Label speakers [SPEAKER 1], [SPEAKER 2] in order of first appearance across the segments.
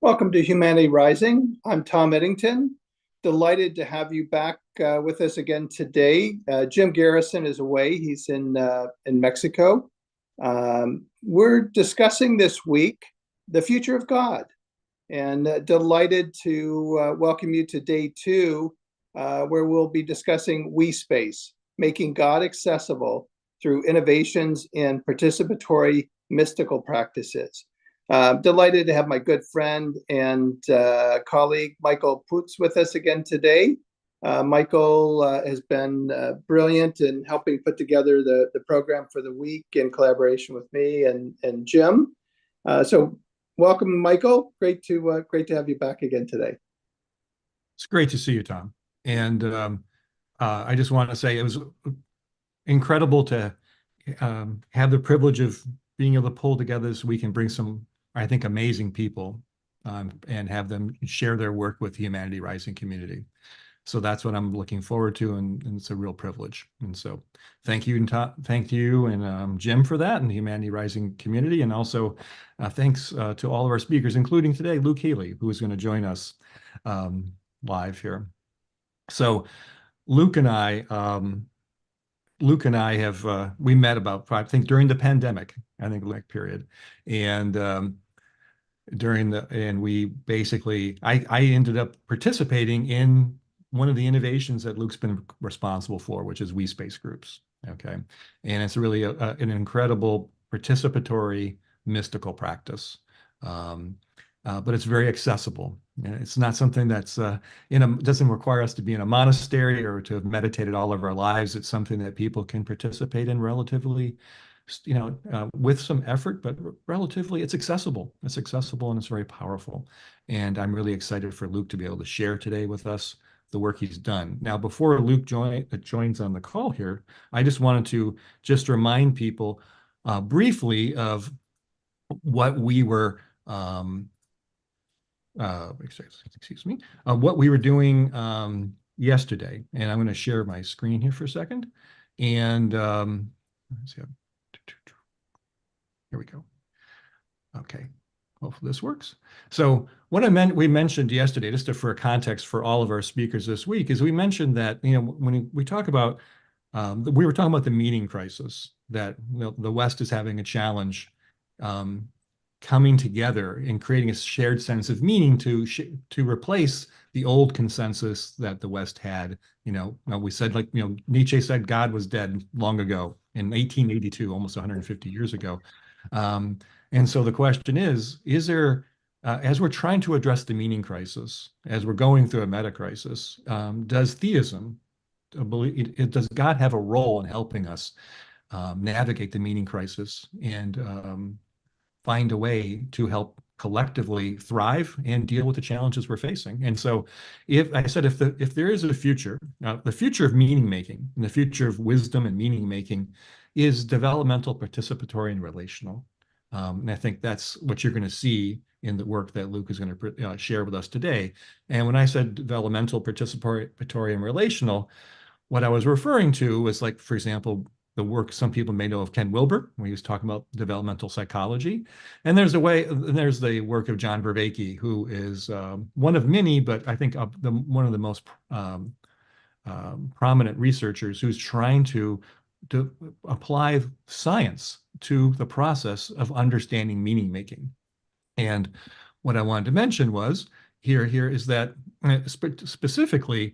[SPEAKER 1] Welcome to Humanity Rising. I'm Tom Eddington. Delighted to have you back with us again today. Jim Garrison is away. He's in Mexico. We're discussing this week the future of God, and delighted to welcome you to day two, where we'll be discussing WeSpace, making God accessible through innovations in participatory mystical practices. Delighted to have my good friend and colleague Michael Putz with us again today. Michael has been brilliant in helping put together the program for the week in collaboration with me and Jim. So welcome, Michael. Great to have you back again today.
[SPEAKER 2] It's great to see you, Tom. And I just want to say it was incredible to have the privilege of being able to pull together this week and bring some, I think, amazing people and have them share their work with the Humanity Rising community. So that's what I'm looking forward to, and it's a real privilege. And so thank you, and thank you and Jim for that, and the Humanity Rising community. And also thanks to all of our speakers, including today, Luke Healy, who is going to join us live here. So Luke and I have we met about, I think, during the pandemic, I think, like, period. And we basically, I ended up participating in one of the innovations that Luke's been responsible for, which is WeSpace groups. Okay. And it's really an incredible participatory mystical practice. But it's very accessible. It's not something that's doesn't require us to be in a monastery or to have meditated all of our lives. It's something that people can participate in relatively, with some effort, but relatively, it's accessible. It's accessible and it's very powerful. And I'm really excited for Luke to be able to share today with us the work he's done. Now, before Luke joins on the call here, I just wanted to remind people briefly of what we were excuse me, what we were doing yesterday. And I'm going to share my screen here for a second. And let's see. Here we go. Okay. Hopefully this works. So what we mentioned yesterday, just for context for all of our speakers this week, is we mentioned that, when we talk about, we were talking about the meaning crisis, that the West is having a challenge coming together and creating a shared sense of meaning to replace the old consensus that the West had. We said, Nietzsche said God was dead long ago in 1882, almost 150 years ago. And so the question is there, as we're trying to address the meaning crisis, as we're going through a meta crisis, does theism, does God have a role in helping us navigate the meaning crisis and find a way to help collectively thrive and deal with the challenges we're facing? And so if there is a future, the future of meaning making and the future of wisdom and meaning making is developmental, participatory, and relational. And I think that's what you're going to see in the work that Luke is going to share with us today. And when I said developmental, participatory, and relational, what I was referring to was, like, for example, the work some people may know of Ken Wilber, when he was talking about developmental psychology. And there's the work of John Vervaeke, who is one of many, but I think one of the most prominent researchers who's trying to apply science to the process of understanding meaning making. And what I wanted to mention was here is that specifically,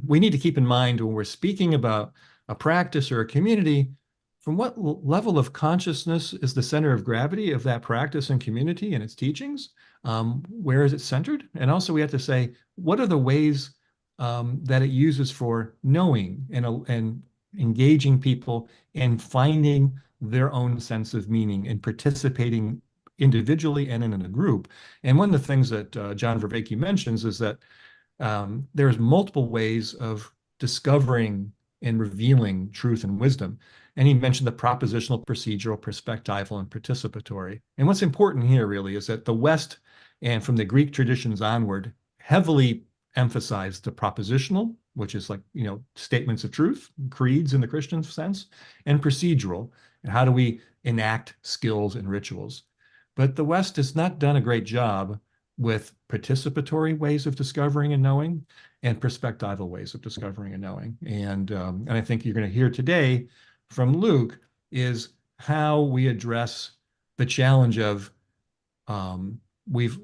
[SPEAKER 2] we need to keep in mind when we're speaking about a practice or a community, from what level of consciousness is the center of gravity of that practice and community and its teachings? Where is it centered? And also we have to say, what are the ways that it uses for knowing and engaging people and finding their own sense of meaning and participating individually and in a group? And one of the things that John Vervaeke mentions is that there's multiple ways of discovering and revealing truth and wisdom. And he mentioned the propositional, procedural, perspectival, and participatory. And what's important here really is that the West, and from the Greek traditions onward, heavily emphasized the propositional, which is like, statements of truth, creeds in the Christian sense, and procedural, and how do we enact skills and rituals. But the West has not done a great job with participatory ways of discovering and knowing, and perspectival ways of discovering and knowing. And I think you're going to hear today from Luke is how we address the challenge of we've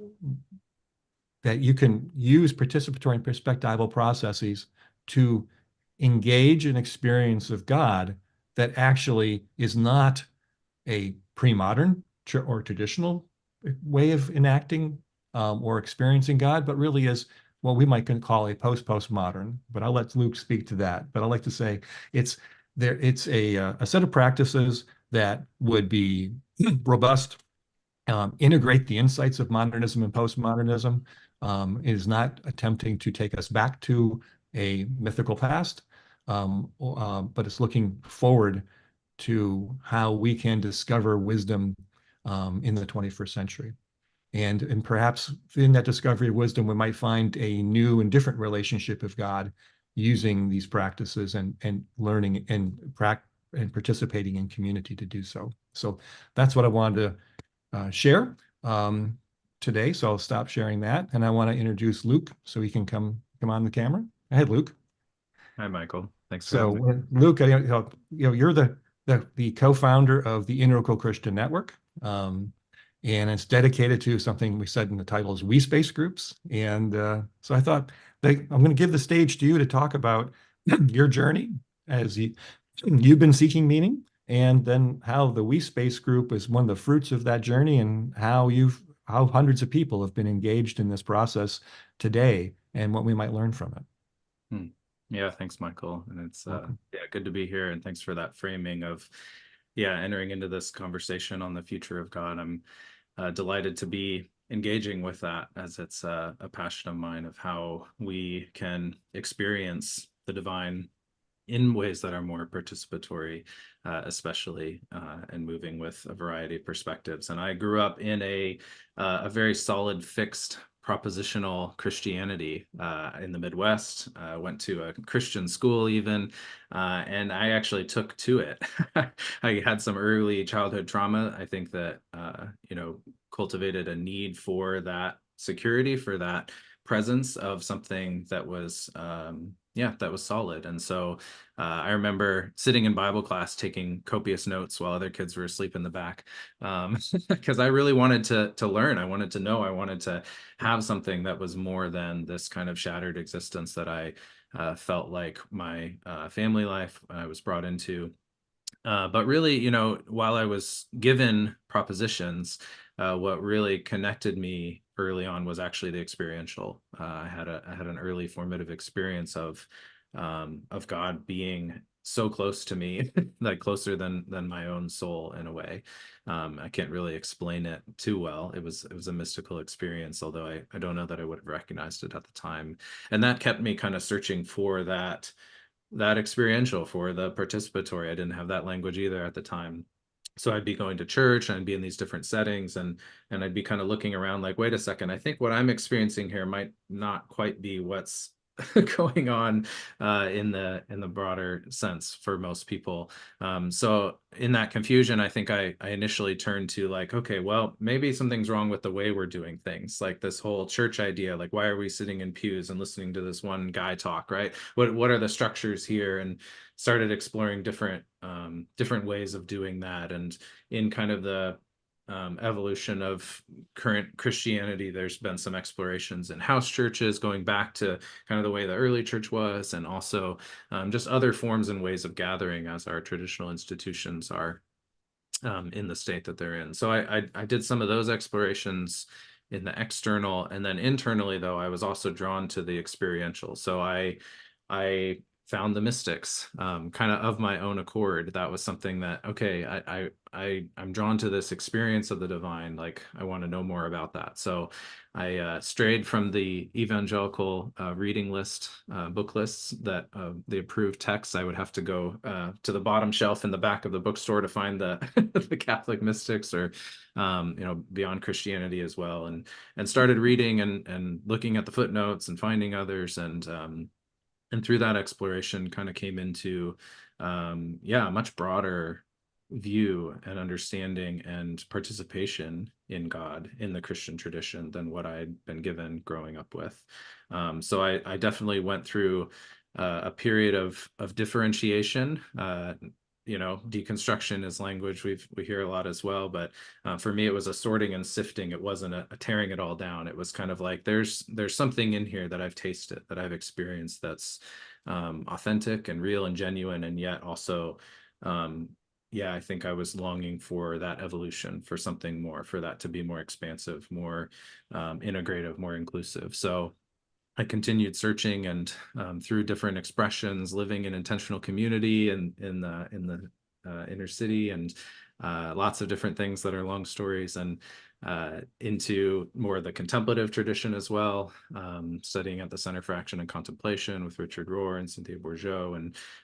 [SPEAKER 2] that you can use participatory and perspectival processes to engage an experience of God that actually is not a pre-modern or traditional way of enacting or experiencing God, but really is what we might call a post-postmodern. But I'll let Luke speak to that. But I like to say it's there. It's a set of practices that would be robust, integrate the insights of modernism and postmodernism. It is not attempting to take us back to a mythical past, but it's looking forward to how we can discover wisdom in the 21st century. And perhaps in that discovery of wisdom, we might find a new and different relationship of God using these practices and learning and participating in community to do so. So that's what I wanted to share today. So I'll stop sharing that. And I want to introduce Luke so he can come on the camera. Go ahead, Luke.
[SPEAKER 3] Hi, Michael. Thanks for having me.
[SPEAKER 2] Luke, you're the co-founder of the Integral Christian Network, and it's dedicated to something we said in the title is WeSpace groups. And so I thought I'm going to give the stage to you to talk about your journey as you've been seeking meaning, and then how the WeSpace group is one of the fruits of that journey, and how hundreds of people have been engaged in this process today, and what we might learn from it.
[SPEAKER 3] Yeah, thanks, Michael. And it's good to be here. And thanks for that framing of entering into this conversation on the future of God. I'm delighted to be engaging with that, as it's a passion of mine of how we can experience the divine in ways that are more participatory, especially, and moving with a variety of perspectives. And I grew up in a very solid, fixed propositional Christianity in the Midwest. Went to a Christian school even, and I actually took to it. I had some early childhood trauma, I think, that cultivated a need for that security, for that presence of something that was that was solid. And so I remember sitting in Bible class taking copious notes while other kids were asleep in the back, because I really wanted to learn. I wanted to know. I wanted to have something that was more than this kind of shattered existence that I felt like my family life I was brought into. But really, while I was given propositions, what really connected me early on was actually the experiential. I had an early formative experience of God being so close to me, like closer than my own soul in a way. I can't really explain it too well. It was a mystical experience, although I don't know that I would have recognized it at the time. And that kept me kind of searching for that experiential, for the participatory. I didn't have that language either at the time. So I'd be going to church and I'd be in these different settings, and I'd be kind of looking around like, wait a second, I think what I'm experiencing here might not quite be what's going on in the broader sense for most people. So in that confusion, I think I initially turned to like, okay, well, maybe something's wrong with the way we're doing things. Like this whole church idea, like why are we sitting in pews and listening to this one guy talk, right? What are the structures here? And started exploring different ways of doing that. And in kind of the evolution of current Christianity, there's been some explorations in house churches going back to kind of the way the early church was, and also just other forms and ways of gathering as our traditional institutions are in the state that they're in. So I did some of those explorations in the external, and then internally, though, I was also drawn to the experiential. So I found the mystics kind of my own accord. That was something that, okay, I'm drawn to this experience of the divine. Like I want to know more about that. So I strayed from the evangelical reading list, book lists, that the approved texts. I would have to go to the bottom shelf in the back of the bookstore to find the the Catholic mystics, or beyond Christianity as well, and started reading and looking at the footnotes and finding others, and through that exploration kind of came into a much broader view and understanding and participation in God in the Christian tradition than what I had been given growing up with. So I definitely went through a period of differentiation. Deconstruction is language we hear a lot as well, but for me it was a sorting and sifting. It wasn't a tearing it all down. It was kind of like there's something in here that I've tasted, that I've experienced, that's authentic and real and genuine, and yet also I think I was longing for that evolution, for something more, for that to be more expansive, more integrative, more inclusive. So I continued searching, and through different expressions, living in intentional community and in the inner city, and lots of different things that are long stories, and into more of the contemplative tradition as well, studying at the Center for Action and Contemplation with Richard Rohr and Cynthia Bourgeot.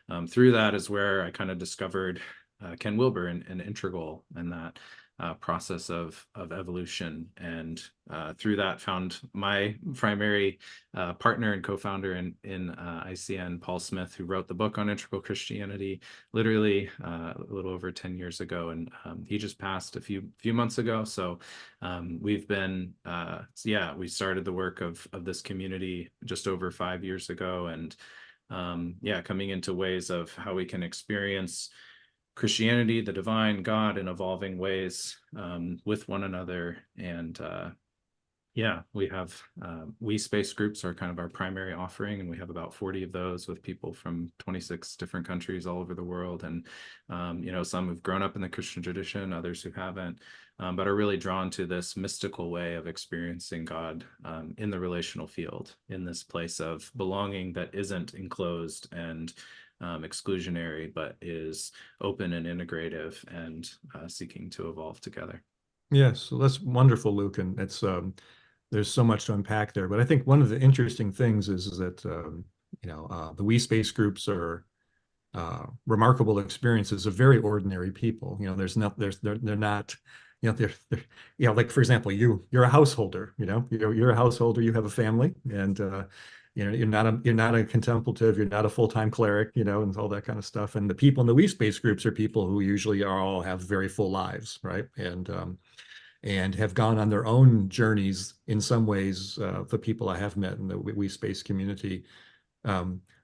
[SPEAKER 3] And through that is where I kind of discovered Ken Wilber and Integral, and that process of evolution, and through that found my primary partner and co-founder in ICN, Paul Smith, who wrote the book on integral Christianity literally a little over 10 years ago, and he just passed a few months ago. So we've been we started the work of this community just over 5 years ago, and coming into ways of how we can experience Christianity, the divine, God, in evolving ways with one another. And we have WeSpace groups are kind of our primary offering, and we have about 40 of those with people from 26 different countries all over the world. And some have grown up in the Christian tradition, others who haven't, but are really drawn to this mystical way of experiencing God in the relational field, in this place of belonging that isn't enclosed and exclusionary, but is open and integrative, and seeking to evolve together.
[SPEAKER 2] Yes, so that's wonderful, Luke, and it's there's so much to unpack there. But I think one of the interesting things is that the WeSpace groups are remarkable experiences of very ordinary people. They're not. Like, for example, you're a householder. You're a householder. You have a family, and you're not a contemplative, you're not a full-time cleric, and all that kind of stuff. And the people in the WeSpace groups are people who usually all have very full lives, right? And have gone on their own journeys in some ways. The people I have met in the WeSpace community,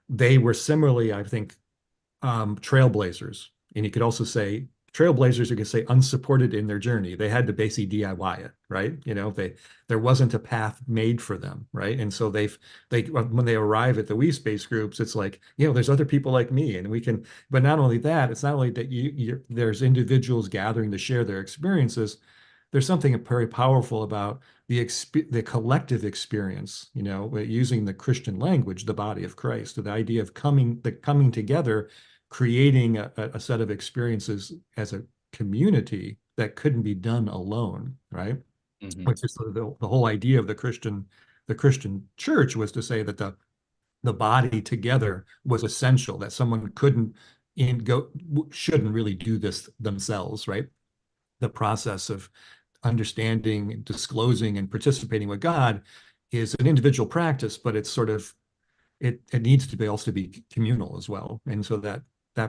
[SPEAKER 2] they were similarly, I think, trailblazers. And you could also say trailblazers, you could say unsupported in their journey. They had to basically DIY it, right? There wasn't a path made for them, right? And so they when they arrive at the WeSpace groups, it's like, there's other people like me, and we can. But not only that, it's not only that there's individuals gathering to share their experiences. There's something very powerful about the collective experience, using the Christian language, the body of Christ, the idea of coming together, creating a set of experiences as a community that couldn't be done alone, right?
[SPEAKER 3] Mm-hmm.
[SPEAKER 2] Which is the whole idea of the Christian church, was to say that the body together was essential, that someone shouldn't really do this themselves, right? The process of understanding, disclosing, and participating with God is an individual practice, but it's sort of it needs to be also be communal as well. And so that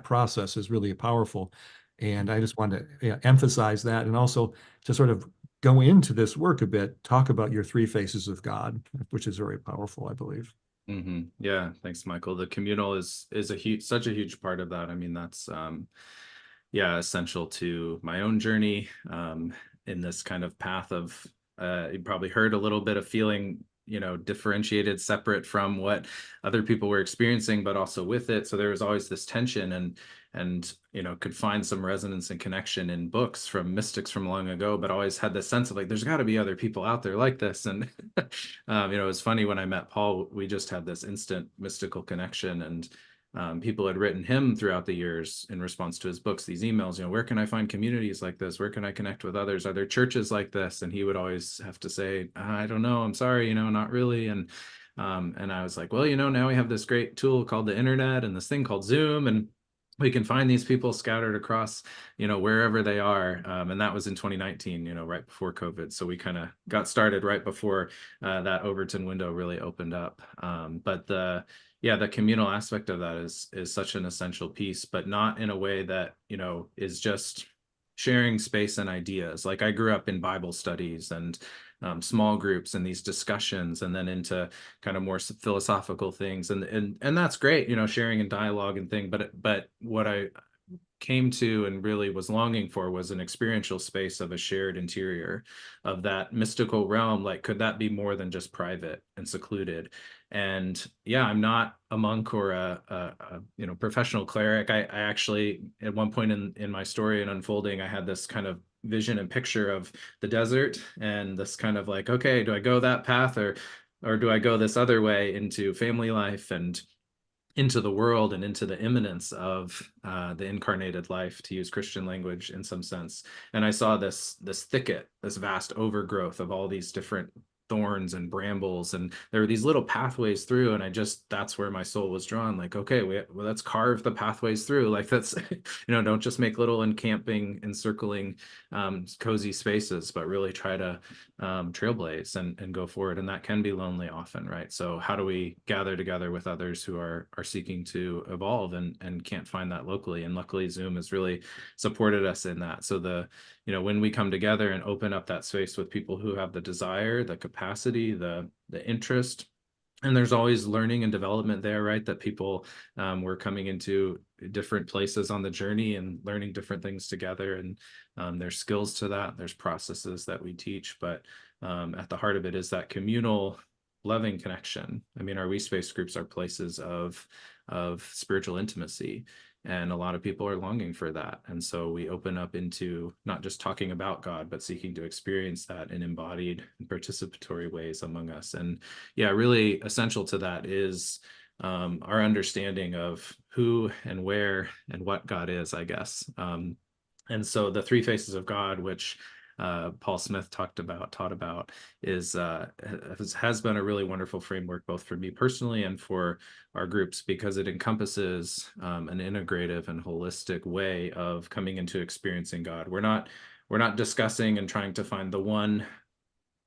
[SPEAKER 2] process is really powerful. And I just want to emphasize that, and also to sort of go into this work a bit, talk about your three faces of God, which is very powerful, I believe.
[SPEAKER 3] Mm-hmm. Yeah, thanks, Michael. The communal is such a huge part of that. I mean, that's essential to my own journey in this kind of path of you probably heard a little bit of feeling differentiated, separate from what other people were experiencing, but also with it. So there was always this tension, and could find some resonance and connection in books from mystics from long ago, but always had this sense of like, there's got to be other people out there like this. And it was funny, when I met Paul, we just had this instant mystical connection, and people had written him throughout the years in response to his books, these emails, where can I find communities like this? Where can I connect with others? Are there churches like this? And he would always have to say, I don't know, I'm sorry, not really. And I was like, well, now we have this great tool called the internet and this thing called Zoom. And we can find these people scattered across, wherever they are. And that was in 2019, right before COVID. So we kind of got started right before that Overton window really opened up. But the communal aspect of that is such an essential piece, but not in a way that, is just sharing space and ideas. Like I grew up in Bible studies and small groups and these discussions, and then into kind of more philosophical things, and that's great, sharing and dialogue and thing. But what I came to and really was longing for was an experiential space of a shared interior of that mystical realm. Like, could that be more than just private and secluded? And yeah, I'm not a monk or a professional cleric. I actually, at one point in my story and unfolding, I had this kind of vision and picture of the desert, and this kind of like, okay, do I go that path, or do I go this other way into family life and into the world and into the immanence of the incarnated life, to use Christian language in some sense. And I saw this thicket, this vast overgrowth of all these different thorns and brambles, and there were these little pathways through, and that's where my soul was drawn. Like, okay, let's carve the pathways through. Like, that's don't just make little encamping, encircling cozy spaces, but really try to trailblaze and go forward. And that can be lonely often, right? So how do we gather together with others who are seeking to evolve and can't find that locally? And luckily Zoom has really supported us in that. So when we come together and open up that space with people who have the desire, the capacity, the interest, and there's always learning and development there, right? That people were coming into different places on the journey and learning different things together. And there's skills to that. There's processes that we teach, but at the heart of it is that communal, loving connection. I mean, our WeSpace groups are places of spiritual intimacy. And a lot of people are longing for that. And so we open up into not just talking about God, but seeking to experience that in embodied and participatory ways among us. And yeah, really essential to that is our understanding of who and where and what God is, I guess. And so the three faces of God, which Paul Smith taught about, has been a really wonderful framework, both for me personally and for our groups, because it encompasses an integrative and holistic way of coming into experiencing God. We're not discussing and trying to find the one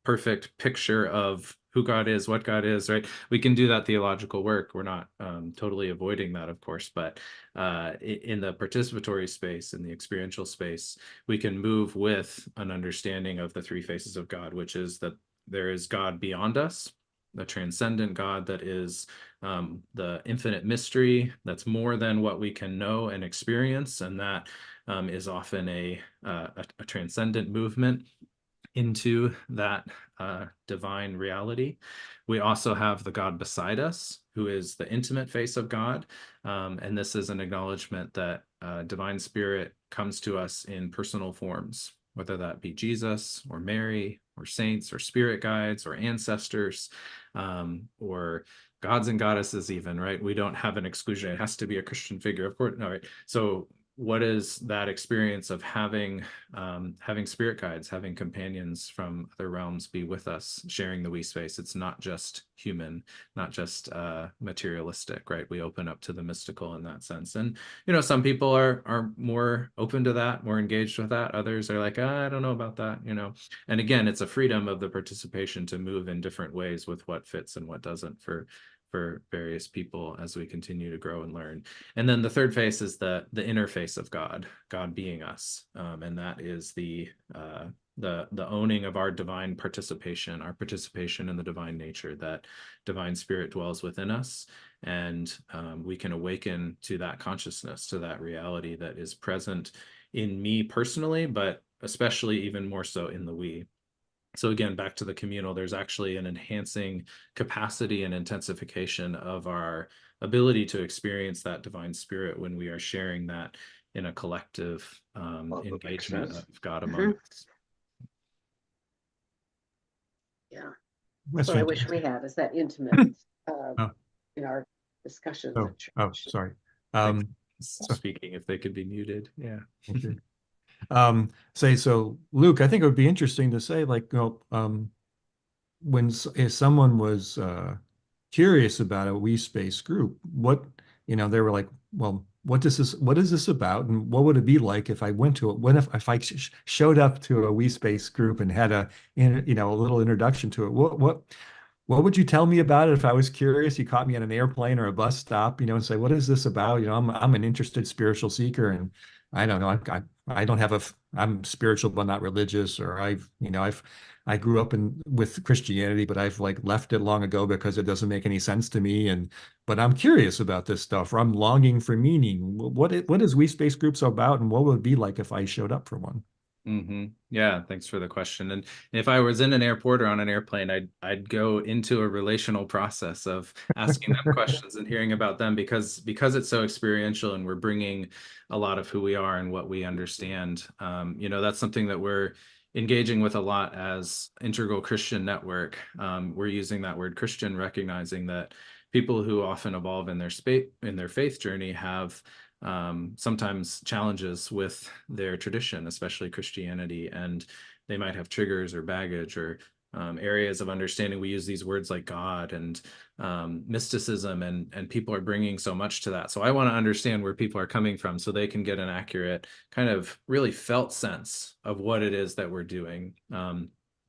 [SPEAKER 3] perfect picture of who God is, what God is, right? We can do that theological work. We're not totally avoiding that, of course, but in the participatory space, in the experiential space, we can move with an understanding of the three faces of God, which is that there is God beyond us, the transcendent God that is the infinite mystery, that's more than what we can know and experience, and that is often a transcendent movement into that divine reality. We also have the God beside us, who is the intimate face of God. And this is an acknowledgement that divine spirit comes to us in personal forms, whether that be Jesus or Mary or saints or spirit guides or ancestors or gods and goddesses even, right? We don't have an exclusion. It has to be a Christian figure, of course. No, right? So what is that experience of having spirit guides, having companions from other realms be with us, sharing the WeSpace? It's not just human, not just materialistic, right? We open up to the mystical in that sense. And, some people are more open to that, more engaged with that. Others are like, I don't know about that, And again, it's a freedom of the participation to move in different ways with what fits and what doesn't for various people as we continue to grow and learn. And then the third face is the inner face of God, God being us. And that is the owning of our divine participation, our participation in the divine nature, that divine spirit dwells within us. And we can awaken to that consciousness, to that reality that is present in me personally, but especially even more so in the we. So again, back to the communal, there's actually an enhancing capacity and intensification of our ability to experience that divine spirit when we are sharing that in a collective engagement of God among us.
[SPEAKER 4] Yeah.
[SPEAKER 2] That's
[SPEAKER 4] what I wish we had, is that intimate in our discussions.
[SPEAKER 2] Sorry.
[SPEAKER 3] Speaking, if they could be muted. Yeah.
[SPEAKER 2] So Luke, I think it would be interesting to say, like, if someone was curious about a WeSpace group, what, they were like, well, what is this about, and what would it be like if I went to it? If I showed up to a WeSpace group and had a little introduction to it? What would you tell me about it if I was curious? You caught me on an airplane or a bus stop, and say, what is this about? I'm an interested spiritual seeker, and I don't know. I don't have I'm spiritual but not religious, or I grew up with Christianity, but I've like left it long ago because it doesn't make any sense to me. But I'm curious about this stuff, or I'm longing for meaning. What is WeSpace groups about, and what would it be like if I showed up for one?
[SPEAKER 3] Yeah, thanks for the question. And if I was in an airport or on an airplane, I'd go into a relational process of asking them questions and hearing about them, because it's so experiential, and we're bringing a lot of who we are and what we understand. That's something that we're engaging with a lot as Integral Christian Network. We're using that word Christian, recognizing that people who often evolve in their faith journey have sometimes challenges with their tradition, especially Christianity, and they might have triggers or baggage or areas of understanding. We use these words like God and mysticism, and people are bringing so much to that. So I want to understand where people are coming from so they can get an accurate, kind of really felt sense of what it is that we're doing.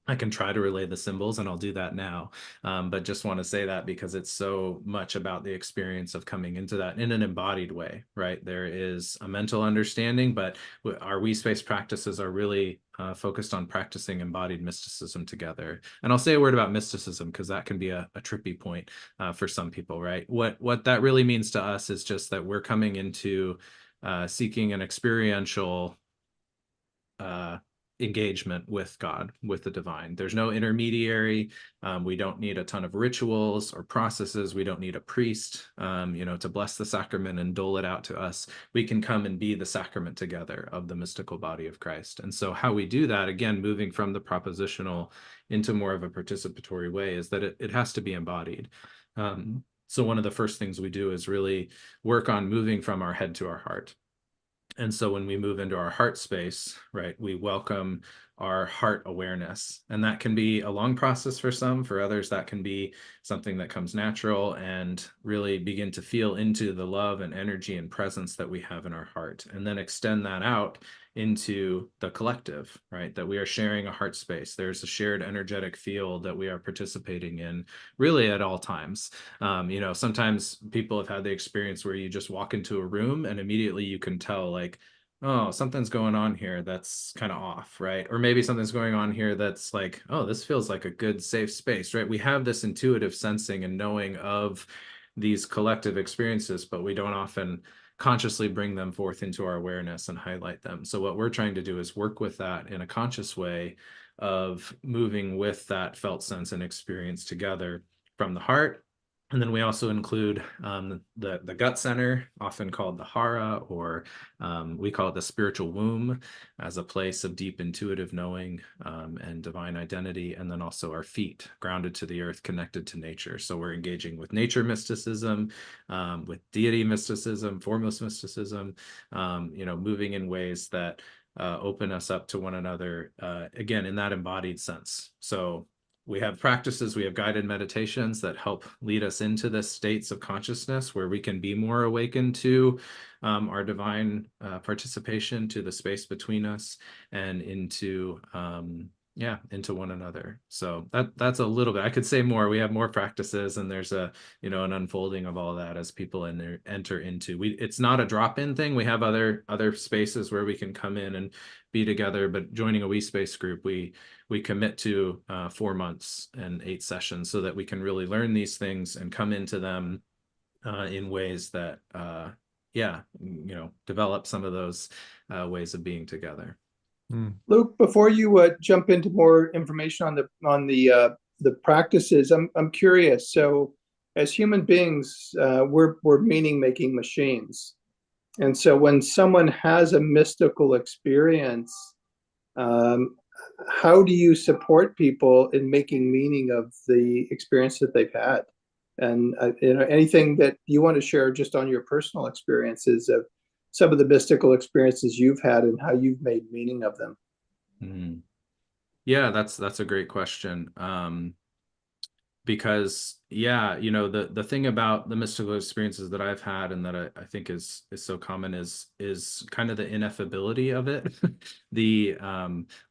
[SPEAKER 3] I can try to relay the symbols, and I'll do that now. But just want to say that because it's so much about the experience of coming into that in an embodied way, right? There is a mental understanding, but our WeSpace practices are really focused on practicing embodied mysticism together. And I'll say a word about mysticism because that can be a trippy point for some people, right? What that really means to us is just that we're coming into seeking an experiential engagement with God, with the divine. There's no intermediary. We don't need a ton of rituals or processes. We don't need a priest, to bless the sacrament and dole it out to us. We can come and be the sacrament together of the mystical body of Christ. And so how we do that, again, moving from the propositional into more of a participatory way, is that it has to be embodied. So one of the first things we do is really work on moving from our head to our heart. And so when we move into our heart space, right, we welcome our heart awareness. And that can be a long process for some. For others, that can be something that comes natural, and really begin to feel into the love and energy and presence that we have in our heart. And then extend that out into the collective, right? That we are sharing a heart space. There's a shared energetic field that we are participating in really at all times. Sometimes people have had the experience where you just walk into a room and immediately you can tell, like, oh, something's going on here that's kind of off, right? Or maybe something's going on here that's like, oh, this feels like a good, safe space, right? We have this intuitive sensing and knowing of these collective experiences, but we don't often consciously bring them forth into our awareness and highlight them. So what we're trying to do is work with that in a conscious way of moving with that felt sense and experience together from the heart. And then we also include the gut center, often called the hara, or we call it the spiritual womb, as a place of deep intuitive knowing and divine identity. And then also our feet, grounded to the earth, connected to nature. So we're engaging with nature mysticism, with deity mysticism, formless mysticism, moving in ways that open us up to one another, again, in that embodied sense. So we have practices, we have guided meditations that help lead us into the states of consciousness where we can be more awakened to our divine participation, to the space between us, and into one another. So that's a little bit. I could say more. We have more practices, and there's an unfolding of all that as people enter into. It's not a drop-in thing. We have other spaces where we can come in and be together, but joining a WeSpace group, we commit to 4 months and 8 sessions so that we can really learn these things and come into them in ways that develop some of those ways of being together.
[SPEAKER 1] Luke, before you jump into more information on the practices, I'm curious. So, as human beings, we're meaning-making machines, and so when someone has a mystical experience, how do you support people in making meaning of the experience that they've had? And anything that you want to share just on your personal experiences of some of the mystical experiences you've had and how you've made meaning of them.
[SPEAKER 3] Yeah, that's a great question. because yeah, you know, the thing about the mystical experiences that I've had and that I think is so common is kind of the ineffability of it, the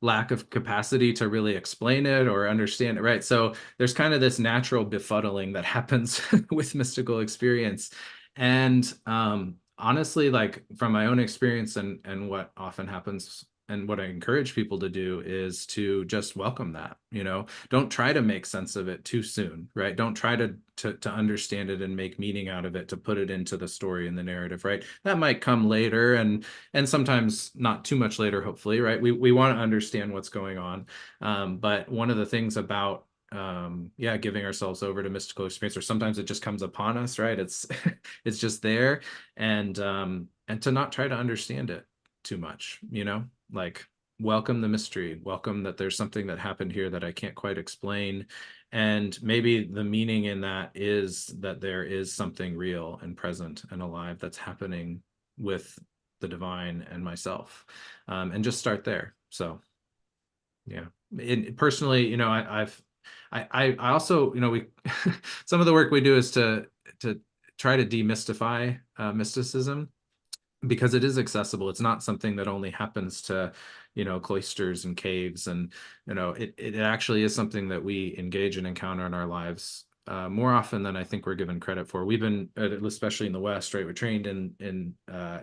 [SPEAKER 3] lack of capacity to really explain it or understand it, right? So there's kind of this natural befuddling that happens with mystical experience. And honestly, like from my own experience and what often happens and what I encourage people to do is to just welcome that, you know, don't try to make sense of it too soon, right? Don't try to understand it and make meaning out of it, to put it into the story and the narrative, right? That might come later, and sometimes not too much later, hopefully, right? We want to understand what's going on. But one of the things about yeah, giving ourselves over to mystical experience, or sometimes it just comes upon us, right? It's it's just there, and to not try to understand it too much, you know, like welcome the mystery, welcome that there's something that happened here that I can't quite explain. And maybe the meaning in that is that there is something real and present and alive that's happening with the divine and myself, and just start there. So yeah, personally, you know, I also, you know, we some of the work we do is to try to demystify mysticism, because it is accessible. It's not something that only happens to, you know, cloisters and caves, and you know, it actually is something that we engage and encounter in our lives more often than I think we're given credit for. We've been, especially in the West, right? We're trained in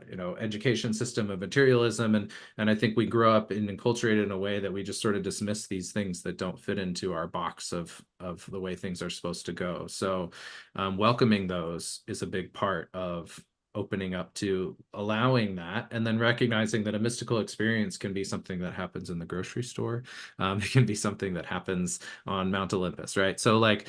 [SPEAKER 3] you know, education system of materialism, and I think we grow up and enculturated in a way that we just sort of dismiss these things that don't fit into our box of the way things are supposed to go. So welcoming those is a big part of opening up to allowing that, and then recognizing that a mystical experience can be something that happens in the grocery store. It can be something that happens on Mount Olympus, right? So like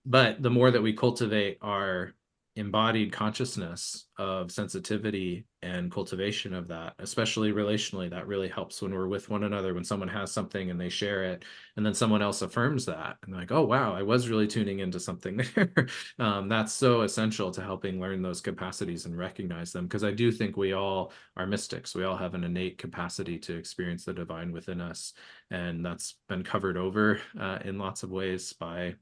[SPEAKER 3] but the more that we cultivate our embodied consciousness of sensitivity and cultivation of that, especially relationally, that really helps when we're with one another, when someone has something and they share it, and then someone else affirms that, and like, oh wow, I was really tuning into something there. That's so essential to helping learn those capacities and recognize them, because I do think we all are mystics. We all have an innate capacity to experience the divine within us, and that's been covered over in lots of ways by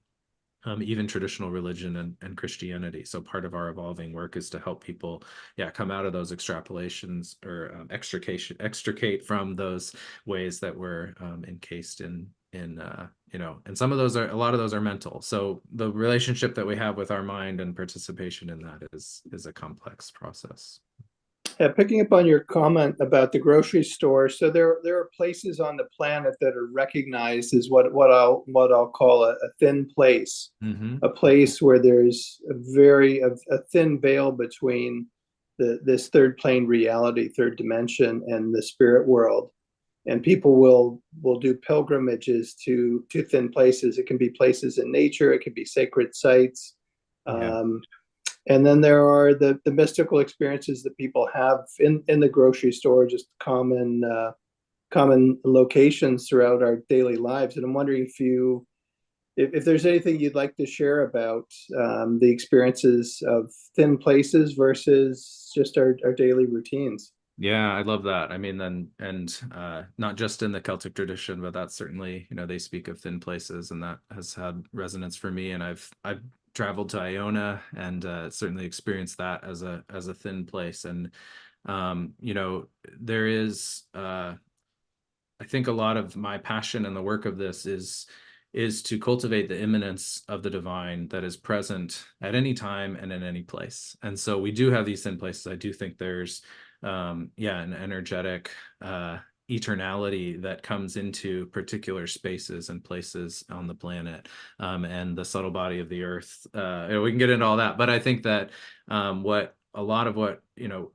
[SPEAKER 3] even traditional religion and Christianity. So part of our evolving work is to help people, yeah, come out of those extrapolations, or extricate from those ways that we're encased in you know, and some of those are, a lot of those are mental. So the relationship that we have with our mind and participation in that is a complex process.
[SPEAKER 1] Yeah, picking up on your comment about the grocery store, so there are places on the planet that are recognized as what I'll call a thin place, a place where there's a thin veil between this third plane reality, third dimension, and the spirit world. And people will do pilgrimages to thin places. It can be places in nature, it can be sacred sites.
[SPEAKER 3] Yeah.
[SPEAKER 1] And then there are the mystical experiences that people have in the grocery store, just common locations throughout our daily lives. And I'm wondering if there's anything you'd like to share about the experiences of thin places versus just our daily routines.
[SPEAKER 3] Yeah, I love that. I mean, then, and not just in the Celtic tradition, but that's certainly, you know, they speak of thin places, and that has had resonance for me. And I've traveled to Iona and certainly experienced that as a thin place. And you know, there is I think a lot of my passion and the work of this is to cultivate the immanence of the divine that is present at any time and in any place. And so we do have these thin places. I do think there's yeah, an energetic eternality that comes into particular spaces and places on the planet, and the subtle body of the earth. We can get into all that, but I think that what a lot of what, you know,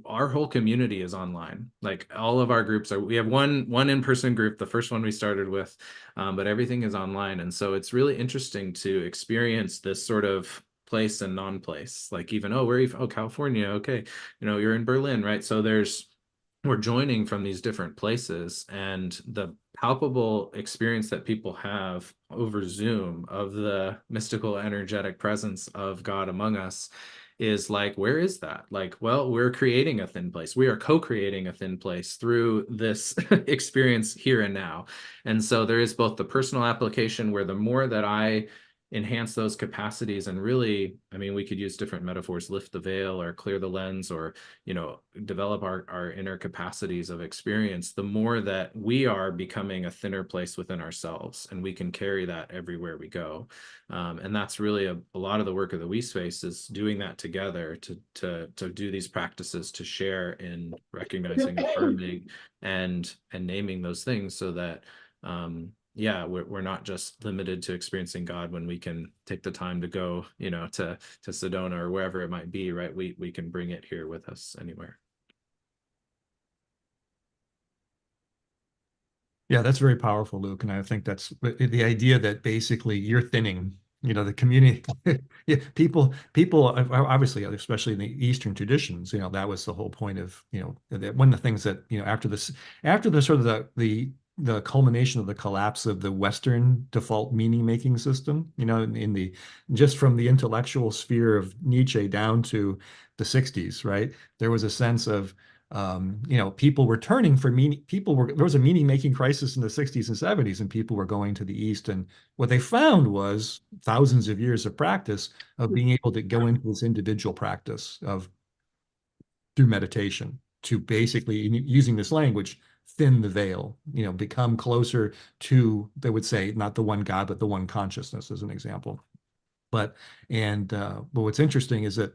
[SPEAKER 3] our whole community is online. Like all of our groups we have one in-person group, the first one we started with, but everything is online. And so it's really interesting to experience this sort of place and non-place. Like even, oh, where are you from? Oh, California. Okay. You know, you're in Berlin, right? So we're joining from these different places, and the palpable experience that people have over Zoom of the mystical energetic presence of God among us is like, where is that? Like, well, we're creating a thin place. We are co-creating a thin place through this experience here and now. And so there is both the personal application, where the more that I enhance those capacities and really, I mean, we could use different metaphors, lift the veil or clear the lens, or, you know, develop our inner capacities of experience, the more that we are becoming a thinner place within ourselves, and we can carry that everywhere we go. And that's really a lot of the work of the WeSpace, is doing that together to do these practices, to share in recognizing, affirming, and naming those things, so that yeah, we're not just limited to experiencing God when we can take the time to go, you know, to Sedona or wherever it might be, right? We can bring it here with us anywhere.
[SPEAKER 2] Yeah, that's very powerful, Luke. And I think that's the idea that basically you're thinning, you know, the community. Yeah, people obviously, especially in the Eastern traditions, you know, that was the whole point of, you know, one of the things that, you know, after the sort of the culmination of the collapse of the Western default meaning making system, you know, in the just from the intellectual sphere of Nietzsche down to the 60s, right? There was a sense of you know, people were turning for meaning. There was a meaning making crisis in the 60s and 70s, and people were going to the East. And what they found was thousands of years of practice of being able to go into this individual practice of through meditation to basically, using this language, thin the veil, you know, become closer to, they would say, not the one God, but the one consciousness, as an example. But what's interesting is that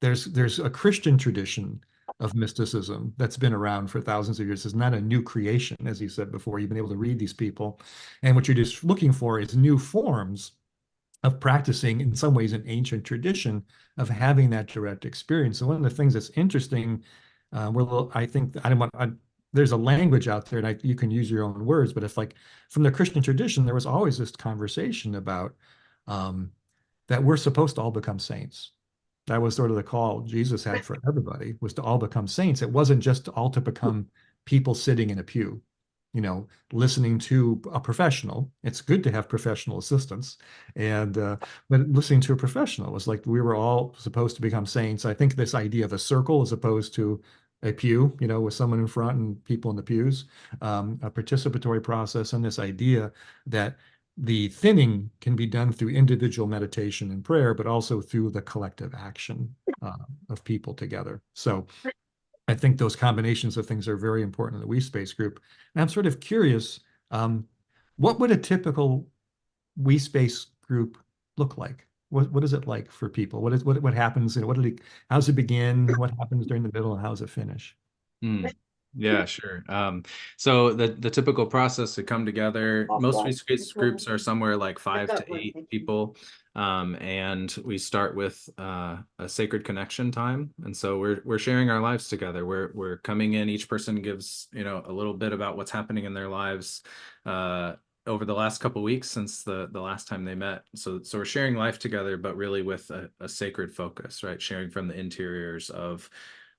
[SPEAKER 2] there's a Christian tradition of mysticism that's been around for thousands of years. It's not a new creation, as you said before. You've been able to read these people, and what you're just looking for is new forms of practicing, in some ways, an ancient tradition of having that direct experience. So one of the things that's interesting, I think I don't want. There's a language out there, and you can use your own words, but if like from the Christian tradition, there was always this conversation about that we're supposed to all become saints. That was sort of the call Jesus had for everybody, was to all become saints. It wasn't just all to become people sitting in a pew, you know, listening to a professional. It's good to have professional assistance, but listening to a professional was like we were all supposed to become saints. I think this idea of a circle as opposed to a pew, you know, with someone in front and people in the pews, a participatory process, and this idea that the thinning can be done through individual meditation and prayer, but also through the collective action of people together. So I think those combinations of things are very important in the WeSpace group. And I'm sort of curious, what would a typical WeSpace group look like? What is it like for people? What happens? You know, how does it begin? What happens during the middle? And how does it finish?
[SPEAKER 3] Yeah, sure. So the typical process to come together, most WeSpace groups are somewhere like 5 to 8 people. And we start with a sacred connection time. And so we're sharing our lives together. We're coming in, each person gives, you know, a little bit about what's happening in their lives over the last couple of weeks since the last time they met. So we're sharing life together, but really with a sacred focus, right? Sharing from the interiors of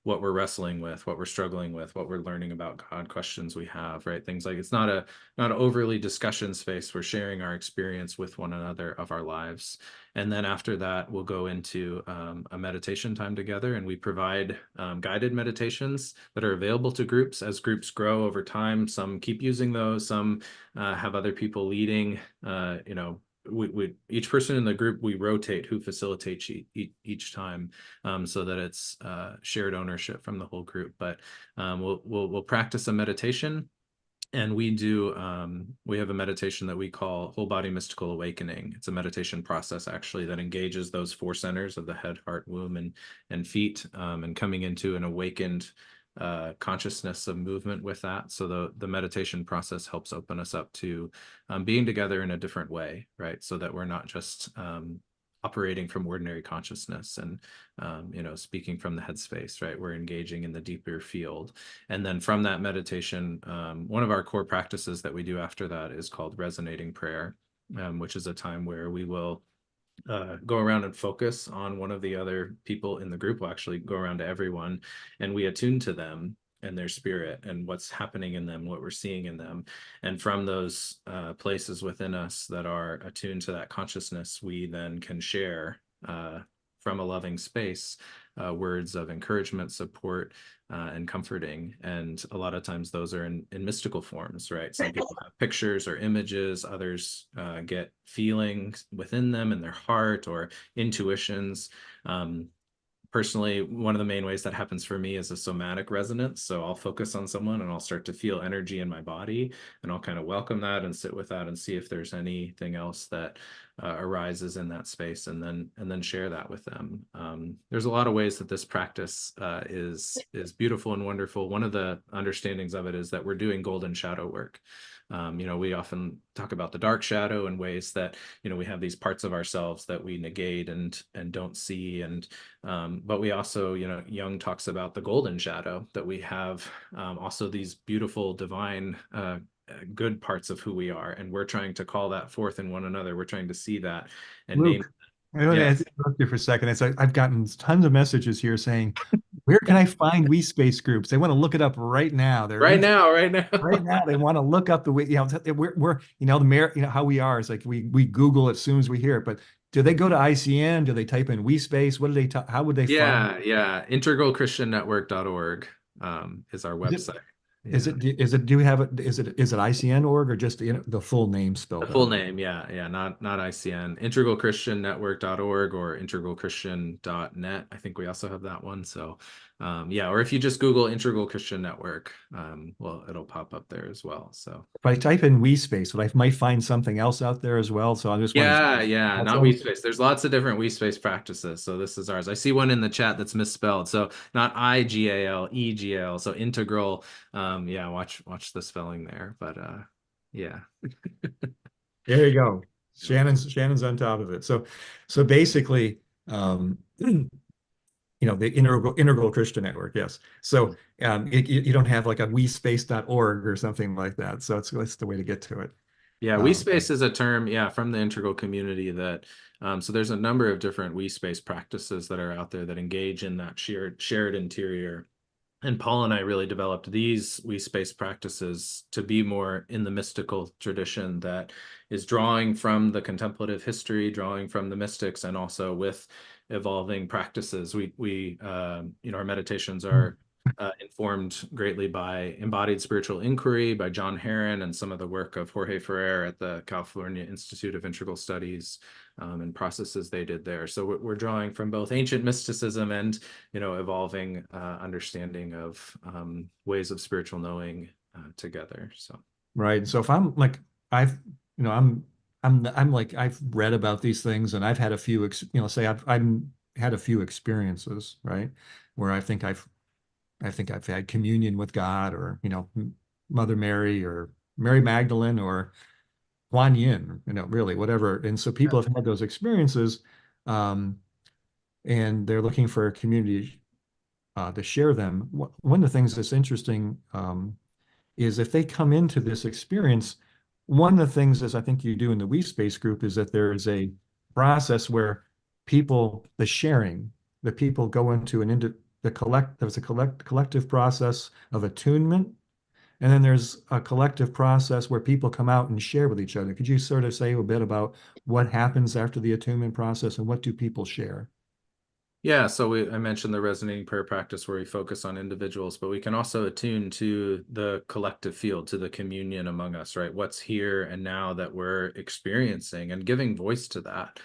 [SPEAKER 3] what we're wrestling with, what we're struggling with, what we're learning about God, questions we have, right? Things like, it's not an overly discussion space. We're sharing our experience with one another of our lives. And then after that, we'll go into a meditation time together, and we provide guided meditations that are available to groups as groups grow over time. Some keep using those, some have other people leading, you know, we each person in the group, we rotate who facilitates each time, so that it's shared ownership from the whole group. But we'll practice a meditation, and we have a meditation that we call Whole Body Mystical Awakening. It's a meditation process actually that engages those 4 centers of the head, heart, womb, and feet, and coming into an awakened consciousness of movement with that. So the meditation process helps open us up to being together in a different way, right? So that we're not just operating from ordinary consciousness and you know, speaking from the headspace, right? We're engaging in the deeper field. And then from that meditation, one of our core practices that we do after that is called resonating prayer, which is a time where we will go around and focus on one of the other people in the group. We'll actually go around to everyone, and we attune to them and their spirit and what's happening in them, what we're seeing in them. And from those places within us that are attuned to that consciousness, we then can share from a loving space, words of encouragement, support, and comforting. And a lot of times those are in mystical forms, right? Some people have pictures or images, others get feelings within them in their heart or intuitions. Personally, one of the main ways that happens for me is a somatic resonance. So I'll focus on someone and I'll start to feel energy in my body, and I'll kind of welcome that and sit with that and see if there's anything else that arises in that space, and then share that with them. There's a lot of ways that this practice is beautiful and wonderful. One of the understandings of it is that we're doing golden shadow work. We often talk about the dark shadow in ways that, we have these parts of ourselves that we negate and don't see. And but we also, Jung talks about the golden shadow, that we have also these beautiful divine good parts of who we are, and we're trying to call that forth in one another. We're trying to see that and name.
[SPEAKER 2] I want to interrupt you for a second. I've gotten tons of messages here saying, where can I find WeSpace groups? They want to look it up right now.
[SPEAKER 3] Right now.
[SPEAKER 2] Right now, they want to look up we're the mayor, how we are is like we Google it as soon as we hear it. But do they go to ICN? Do they type in WeSpace? What do they how would they find it?
[SPEAKER 3] integralchristiannetwork.org is our website.
[SPEAKER 2] Is it do we have it? Is it ICN.org or just the full name spelled out?
[SPEAKER 3] The full name, yeah, not ICN. integralchristiannetwork.org or integralchristian.net. I think we also have that one. So or if you just Google Integral Christian Network, it'll pop up there as well. So
[SPEAKER 2] if I type in WeSpace, I might find something else out there as well. So I'm just
[SPEAKER 3] not WeSpace. There's lots of different WeSpace practices. So this is ours. I see one in the chat that's misspelled. So not IGAL, EGL. So integral. Watch the spelling there. But yeah.
[SPEAKER 2] There you go. Shannon's on top of it. So basically, the integral Christian network. Yes. So you don't have like a WeSpace.org or something like that. So that's the way to get to it.
[SPEAKER 3] Yeah, WeSpace is a term, from the integral community that, so there's a number of different WeSpace practices that are out there that engage in that shared interior. And Paul and I really developed these WeSpace practices to be more in the mystical tradition that is drawing from the contemplative history, drawing from the mystics, and also with evolving practices. Our meditations are informed greatly by embodied spiritual inquiry by John Heron and some of the work of Jorge Ferrer at the California Institute of Integral Studies and processes they did there. So we're drawing from both ancient mysticism and, evolving understanding of ways of spiritual knowing together. So
[SPEAKER 2] right. So if I'm like I've read about these things and I've had a few I've had a few experiences, right, where I think I've had communion with God, or, Mother Mary or Mary Magdalene or Kuan Yin, really whatever. And so people have had those experiences, and they're looking for a community to share them. One of the things that's interesting is if they come into this experience, one of the things, as I think you do in the WeSpace group, is that there is a process where people go into there's a collective process of attunement, and then there's a collective process where people come out and share with each other. Could you sort of say a bit about what happens after the attunement process and what do people share?
[SPEAKER 3] Yeah, so I mentioned the resonating prayer practice where we focus on individuals, but we can also attune to the collective field, to the communion among us, right? What's here and now that we're experiencing, and giving voice to that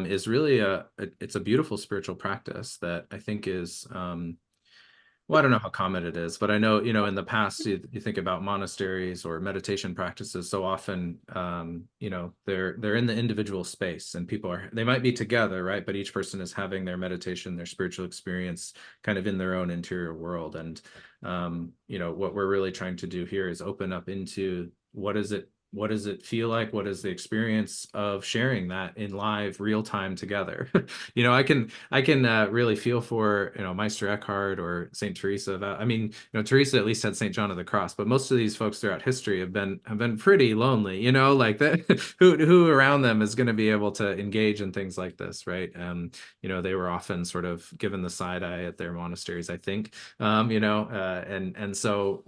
[SPEAKER 3] is really it's a beautiful spiritual practice that I think is, I don't know how common it is, but I know, in the past, you think about monasteries or meditation practices, so often, they're in the individual space, and they might be together, right? But each person is having their meditation, their spiritual experience kind of in their own interior world. And, what we're really trying to do here is open up into what does it feel like? What is the experience of sharing that in live, real time together? I can really feel for, Meister Eckhart or Saint Teresa. Teresa at least had Saint John of the Cross, but most of these folks throughout history have been pretty lonely. Like that. Who around them is going to be able to engage in things like this, right? They were often sort of given the side eye at their monasteries, I think. And so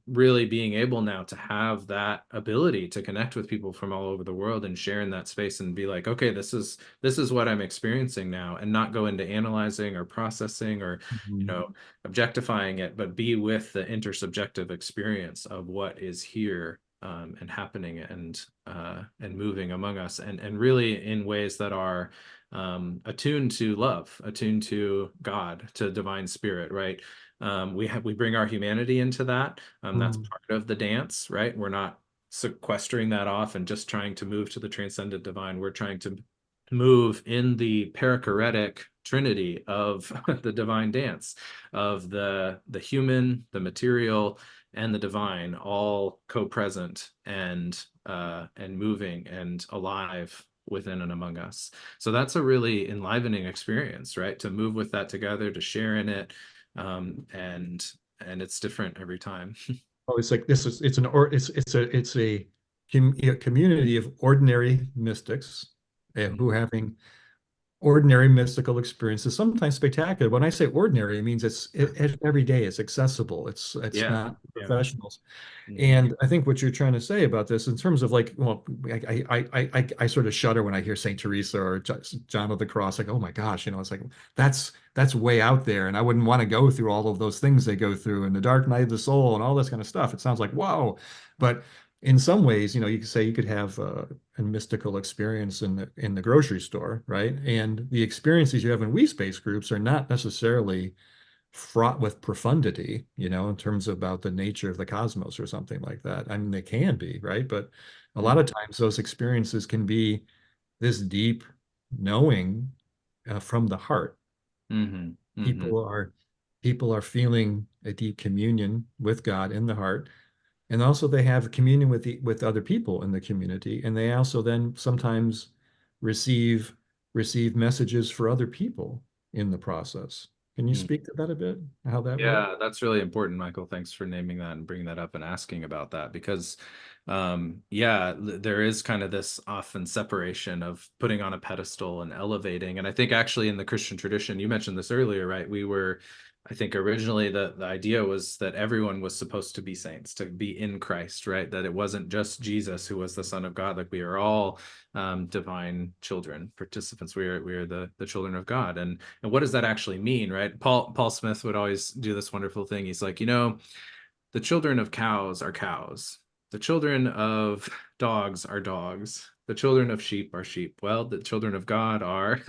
[SPEAKER 3] really being able now to have that ability to connect with people from all over the world and share in that space and be like, okay, this is what I'm experiencing now, and not go into analyzing or processing or objectifying it, but be with the intersubjective experience of what is here and happening and moving among us, and really in ways that are attuned to love, attuned to God, to divine spirit, right? We bring our humanity into that. That's part of the dance, right? We're not sequestering that off and just trying to move to the transcendent divine. We're trying to move in the perichoretic trinity of the divine dance, of the human, the material, and the divine, all co-present and moving and alive within and among us. So that's a really enlivening experience, right? To move with that together, to share in it, and it's different every time.
[SPEAKER 2] Oh, it's like it's a community of ordinary mystics who are having ordinary mystical experiences, sometimes spectacular. When I say ordinary, it means it's every day. It's accessible. It's not professionals. And I think what you're trying to say about this, in terms of like, well, I sort of shudder when I hear Saint Teresa or John of the Cross. Like, oh my gosh, it's like that's way out there, and I wouldn't want to go through all of those things they go through, and the dark night of the soul, and all this kind of stuff. It sounds like wow, but in some ways, you could say you could have a mystical experience in the grocery store, right? And the experiences you have in WeSpace groups are not necessarily fraught with profundity, in terms about the nature of the cosmos or something like that. I mean, they can be, right? But a lot of times those experiences can be this deep knowing from the heart. People are feeling a deep communion with God in the heart. And also they have communion with other people in the community. And they also then sometimes receive messages for other people in the process. Can you speak to that a bit? How that works?
[SPEAKER 3] Yeah, that's really important, Michael. Thanks for naming that and bringing that up and asking about that, because there is kind of this often separation of putting on a pedestal and elevating. And I think actually in the Christian tradition, you mentioned this earlier, right? I think originally the idea was that everyone was supposed to be saints, to be in Christ, right? That it wasn't just Jesus who was the Son of God. Like we are all divine children, participants. We are the children of God. And what does that actually mean, right? Paul Smith would always do this wonderful thing. He's like, the children of cows are cows. The children of dogs are dogs. The children of sheep are sheep. Well, the children of God are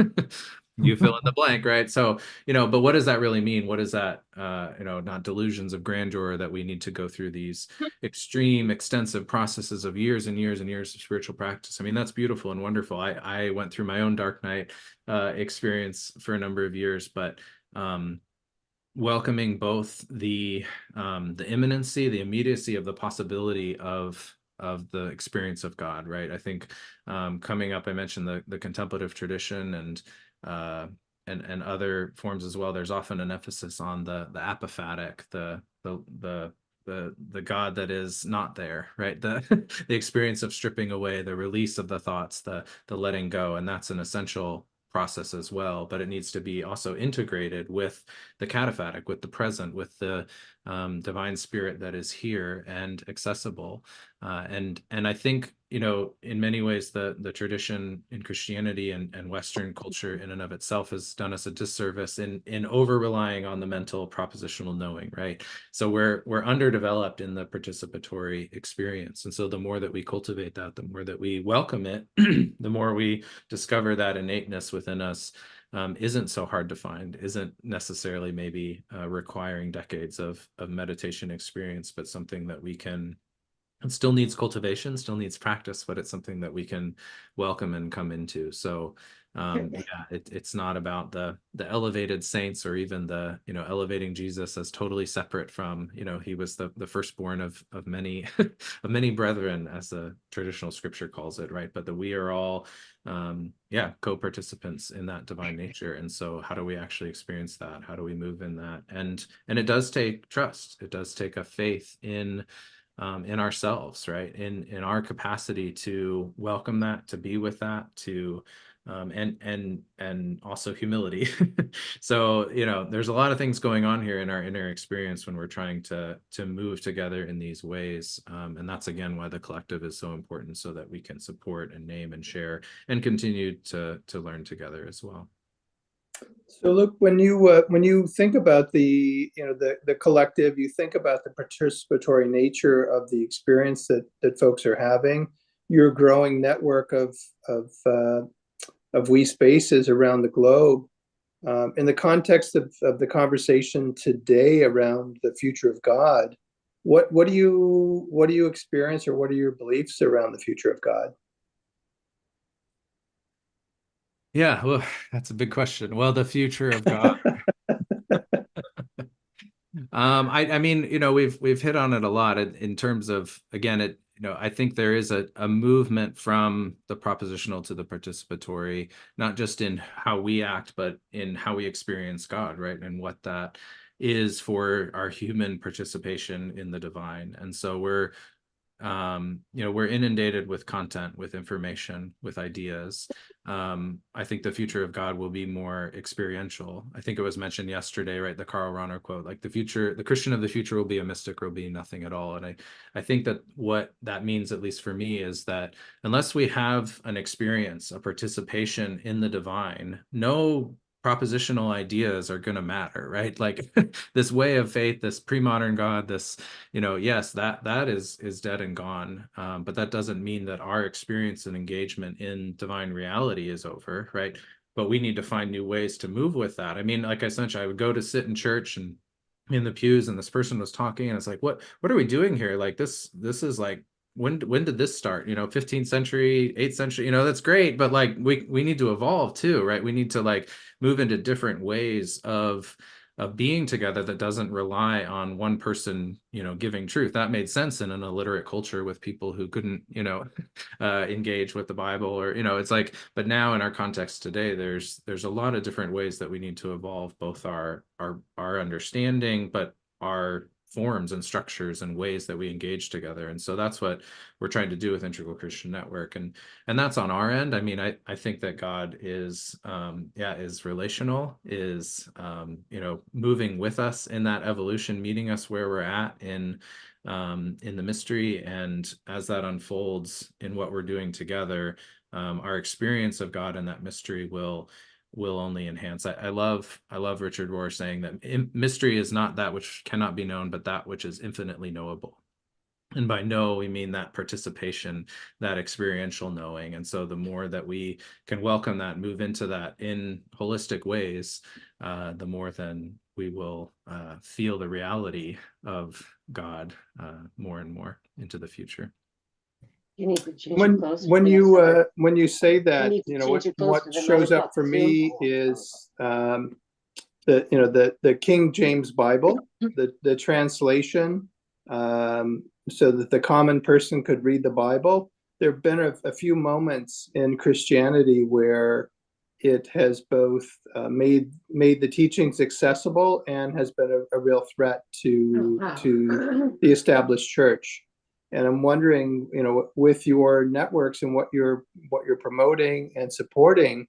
[SPEAKER 3] you fill in the blank, right? So, but what does that really mean? What is that, not delusions of grandeur that we need to go through these extreme, extensive processes of years and years and years of spiritual practice. I mean, that's beautiful and wonderful. I went through my own dark night experience for a number of years, but welcoming both the imminency, the immediacy of the possibility of the experience of God, right? I think coming up, I mentioned the contemplative tradition and other forms as well. There's often an emphasis on the apophatic, the God that is not there, right? The experience of stripping away, the release of the thoughts, the letting go, and that's an essential process as well, but it needs to be also integrated with the cataphatic, with the present, with the divine spirit that is here and accessible. And I think, in many ways, the tradition in Christianity and Western culture in and of itself has done us a disservice in over relying on the mental propositional knowing, right? So we're underdeveloped in the participatory experience. And so the more that we cultivate that, the more that we welcome it, the more we discover that innateness within us isn't so hard to find, isn't necessarily maybe requiring decades of meditation experience, but something that we can. It still needs cultivation, still needs practice, but it's something that we can welcome and come into. So it's not about the elevated saints or even the elevating Jesus as totally separate from he was the firstborn of many of many brethren, as the traditional scripture calls it, right? But that we are all co-participants in that divine nature. And so how do we actually experience that? How do we move in that? And it does take trust. It does take a faith in in ourselves, right? In our capacity to welcome that, to be with that, to and also humility. So, you know, there's a lot of things going on here in our inner experience when we're trying to move together in these ways. And that's again why the collective is so important, so that we can support and name and share and continue to learn together as well.
[SPEAKER 1] So look, when you think about the the collective, you think about the participatory nature of the experience that folks are having. Your growing network of WeSpaces around the globe. In the context of the conversation today around the future of God, what do you experience, or what are your beliefs around the future of God?
[SPEAKER 3] Yeah, well, that's a big question. Well, the future of God. I mean, you know, we've hit on it a lot in terms of, again, it, you know, I think there is a movement from the propositional to the participatory, not just in how we act, but in how we experience God, right? And what that is for our human participation in the divine. And so we're you know, we're inundated with content, with information, with ideas. I think the future of God will be more experiential. I think it was mentioned yesterday, right? The Karl Rahner quote, like the Christian of the future will be a mystic, or will be nothing at all. And I think that what that means, at least for me, is that unless we have an experience, a participation in the divine, no propositional ideas are going to matter, right? Like this way of faith, this pre-modern God, this, you know, yes, that is dead and gone, but that doesn't mean that our experience and engagement in divine reality is over, right? But we need to find new ways to move with that. I mean, like I said, I would go to sit in church and in the pews, and this person was talking, and it's like, what are we doing here? Like this is like, when did this start? You know, 15th century, 8th century, you know, that's great, but like we need to evolve too, right? We need to like move into different ways of being together that doesn't rely on one person, you know, giving truth. That made sense in an illiterate culture with people who couldn't, you know, engage with the Bible, or, you know, it's like, but now in our context today, there's a lot of different ways that we need to evolve both our understanding, but our forms and structures and ways that we engage together. And so that's what we're trying to do with Integral Christian Network. And that's on our end. I mean, I think that God is, is relational, is, you know, moving with us in that evolution, meeting us where we're at in the mystery. And as that unfolds in what we're doing together, our experience of God in that mystery will only enhance. I love Richard Rohr saying that mystery is not that which cannot be known, but that which is infinitely knowable. And by know, we mean that participation, that experiential knowing. And so the more that we can welcome that, move into that in holistic ways, the more then we will feel the reality of God more and more into the future.
[SPEAKER 4] You need to change
[SPEAKER 1] When
[SPEAKER 4] your clothes.
[SPEAKER 1] when you say that, you know, what shows up for me is the King James Bible, the translation, so that the common person could read the Bible. There have been a few moments in Christianity where it has both made the teachings accessible and has been a real threat to the established church. And I'm wondering, you know, with your networks and what you're promoting and supporting,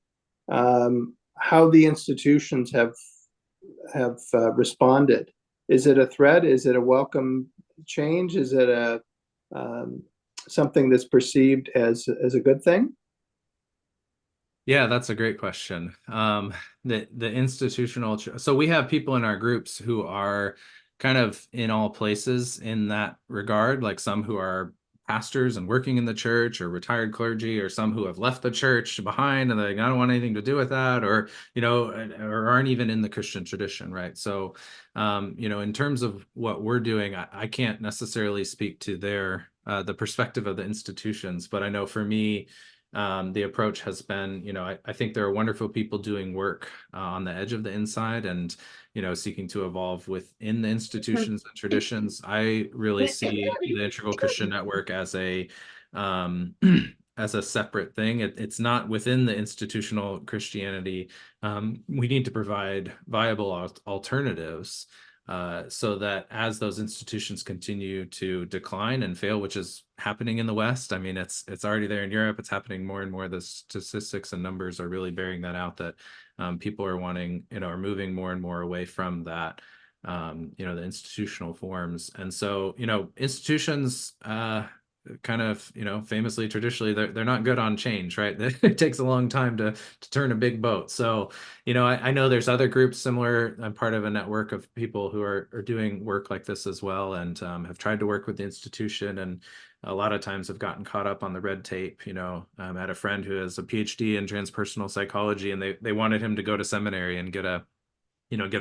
[SPEAKER 1] how the institutions have responded. Is it a threat? Is it a welcome change? Is it a something that's perceived as a good thing?
[SPEAKER 3] Yeah, that's a great question. The institutional, so we have people in our groups who are kind of in all places in that regard, like some who are pastors and working in the church, or retired clergy, or some who have left the church behind and they don't want anything to do with that, or, you know, or aren't even in the Christian tradition, right? So, you know, in terms of what we're doing, I can't necessarily speak to their the perspective of the institutions, but I know for me, the approach has been, you know, I think there are wonderful people doing work on the edge of the inside, and, you know, seeking to evolve within the institutions and traditions. I really see the Integral Christian Network as a as a separate thing. It's not within the institutional Christianity. We need to provide viable alternatives so that as those institutions continue to decline and fail, which is happening in the West, I mean, it's already there in Europe, it's happening more and more. The statistics and numbers are really bearing that out, that people are wanting, are moving more and more away from that, the institutional forms. And so, institutions, kind of, famously, traditionally, they're not good on change, right? It takes a long time to turn a big boat. So, I know there's other groups similar. I'm part of a network of people who are doing work like this as well, and have tried to work with the institution, and a lot of times have gotten caught up on the red tape. I had a friend who has a PhD in transpersonal psychology, and they wanted him to go to seminary and get a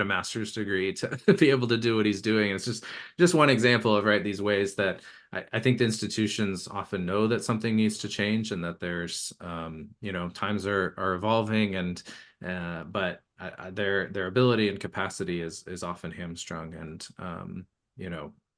[SPEAKER 3] master's degree to be able to do what he's doing. It's just one example of, right, these ways that I think the institutions often know that something needs to change, and that there's, times are evolving, and but their ability and capacity is often hamstrung, and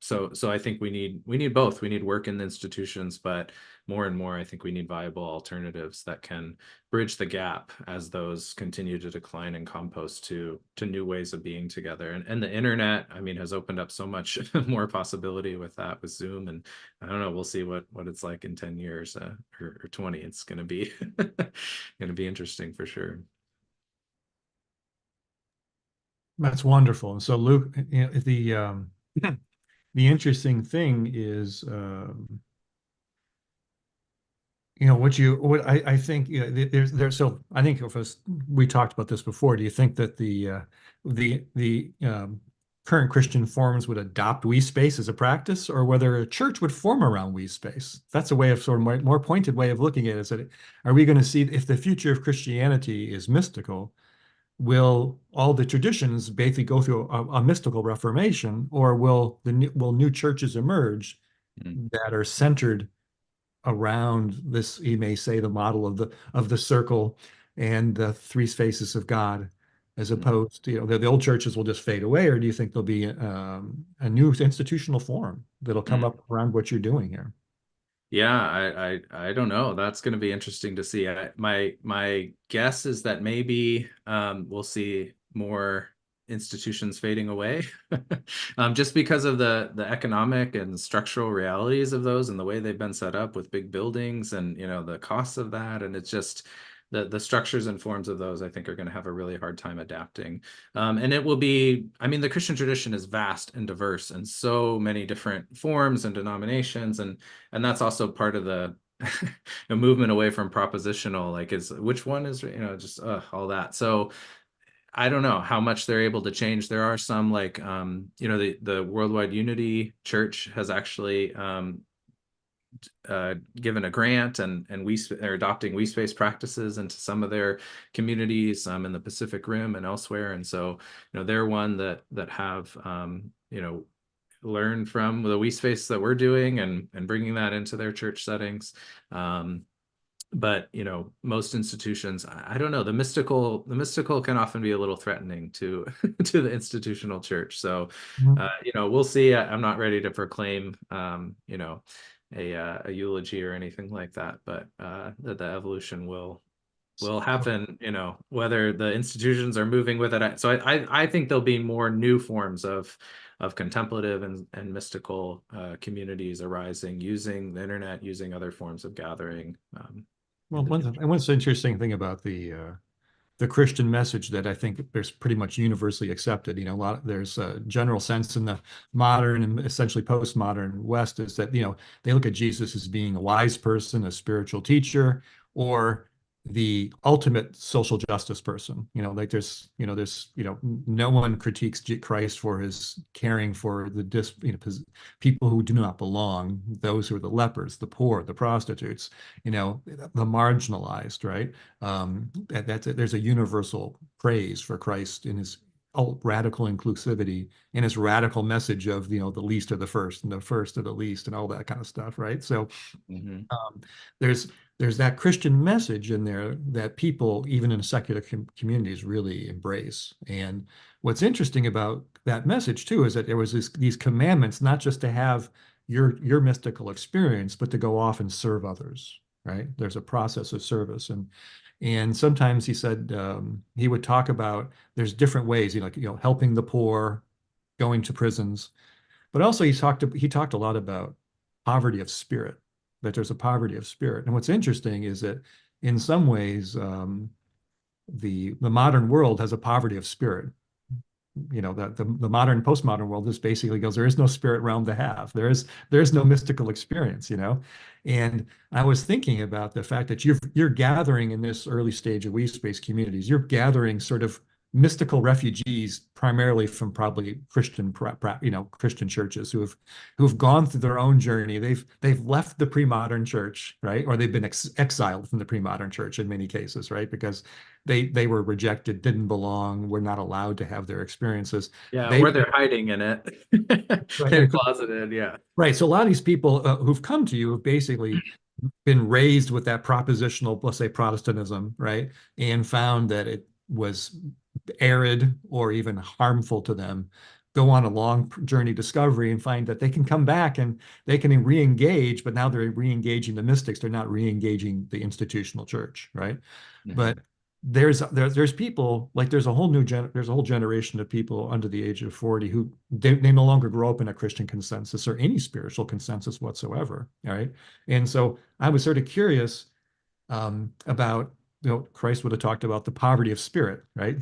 [SPEAKER 3] so I think we need both. We need work in the institutions, but more and more, I think we need viable alternatives that can bridge the gap as those continue to decline and compost to new ways of being together. And the internet, I mean, has opened up so much more possibility with that, with Zoom. And I don't know, we'll see what it's like in 10 years or 20. It's going to be interesting for sure.
[SPEAKER 2] That's wonderful. And so, Luke, the interesting thing is, what I think, there's so I think if we talked about this before. Do you think that the current Christian forms would adopt WeSpace as a practice, or whether a church would form around WeSpace? That's a way of sort of more pointed way of looking at it. Is that, are we going to see, if the future of Christianity is mystical, will all the traditions basically go through a mystical reformation, or will new churches emerge that are centered around this, you may say, the model of the circle and the three faces of God, as opposed to, the old churches will just fade away? Or do you think there'll be a new institutional form that'll come up around what you're doing here?
[SPEAKER 3] Yeah, I don't know. That's going to be interesting to see. My guess is that maybe we'll see more institutions fading away, just because of the economic and structural realities of those, and the way they've been set up with big buildings, and the costs of that. And it's just the structures and forms of those, I think, are going to have a really hard time adapting. And it will be, I mean, the Christian tradition is vast and diverse, and so many different forms and denominations, and that's also part of the movement away from propositional, like, is which one is, just all that. So I don't know how much they're able to change. There are some, like, the Worldwide Unity Church has actually given a grant, and they're adopting WeSpace practices into some of their communities in the Pacific Rim and elsewhere. And so, they're one that have learned from the WeSpace that we're doing, and bringing that into their church settings. But most institutions, I don't know, the mystical can often be a little threatening to to the institutional church. So we'll see. I'm not ready to proclaim a eulogy or anything like that, but the evolution will happen, whether the institutions are moving with it. So I think there'll be more new forms of contemplative and mystical communities arising, using the internet, using other forms of gathering.
[SPEAKER 2] Well, one interesting thing about the Christian message that I think there's pretty much universally accepted, there's a general sense in the modern and essentially postmodern West, is that, they look at Jesus as being a wise person, a spiritual teacher, or the ultimate social justice person. Like there's no one critiques Christ for his caring for the people who do not belong, those who are the lepers, the poor, the prostitutes, the marginalized, right? There's a universal praise for Christ in his radical inclusivity, and his radical message of, the least are the first, and the first are the least, and all that kind of stuff, right? So there's that Christian message in there that people, even in secular communities, really embrace. And what's interesting about that message too is that there was these commandments, not just to have your mystical experience, but to go off and serve others, right? There's a process of service. And sometimes he said, he would talk about, there's different ways, helping the poor, going to prisons. But also he talked a lot about poverty of spirit, that there's a poverty of spirit. And what's interesting is that in some ways, the modern world has a poverty of spirit. You know, the modern postmodern world just basically goes, there is no spirit realm to have. There's no mystical experience, you know. And I was thinking about the fact that you're gathering in this early stage of WeSpace communities, you're gathering sort of mystical refugees primarily from probably Christian Christian churches who've gone through their own journey. They've left the pre-modern church, right? Or they've been exiled from the pre-modern church in many cases, right? Because they were rejected, didn't belong, were not allowed to have their experiences.
[SPEAKER 3] Yeah, or they're hiding in it. They're closeted, yeah.
[SPEAKER 2] Right. So a lot of these people who've come to you have basically been raised with that propositional, let's say Protestantism, right? And found that it was arid or even harmful to them, go on a long journey discovery and find that they can come back and they can re-engage, but now they're re-engaging the mystics. They're not re-engaging the institutional church, right? Mm-hmm. But there's people, like there's a whole generation of people under the age of 40 who they no longer grow up in a Christian consensus or any spiritual consensus whatsoever, right? And so I was sort of curious about, Christ would have talked about the poverty of spirit, right?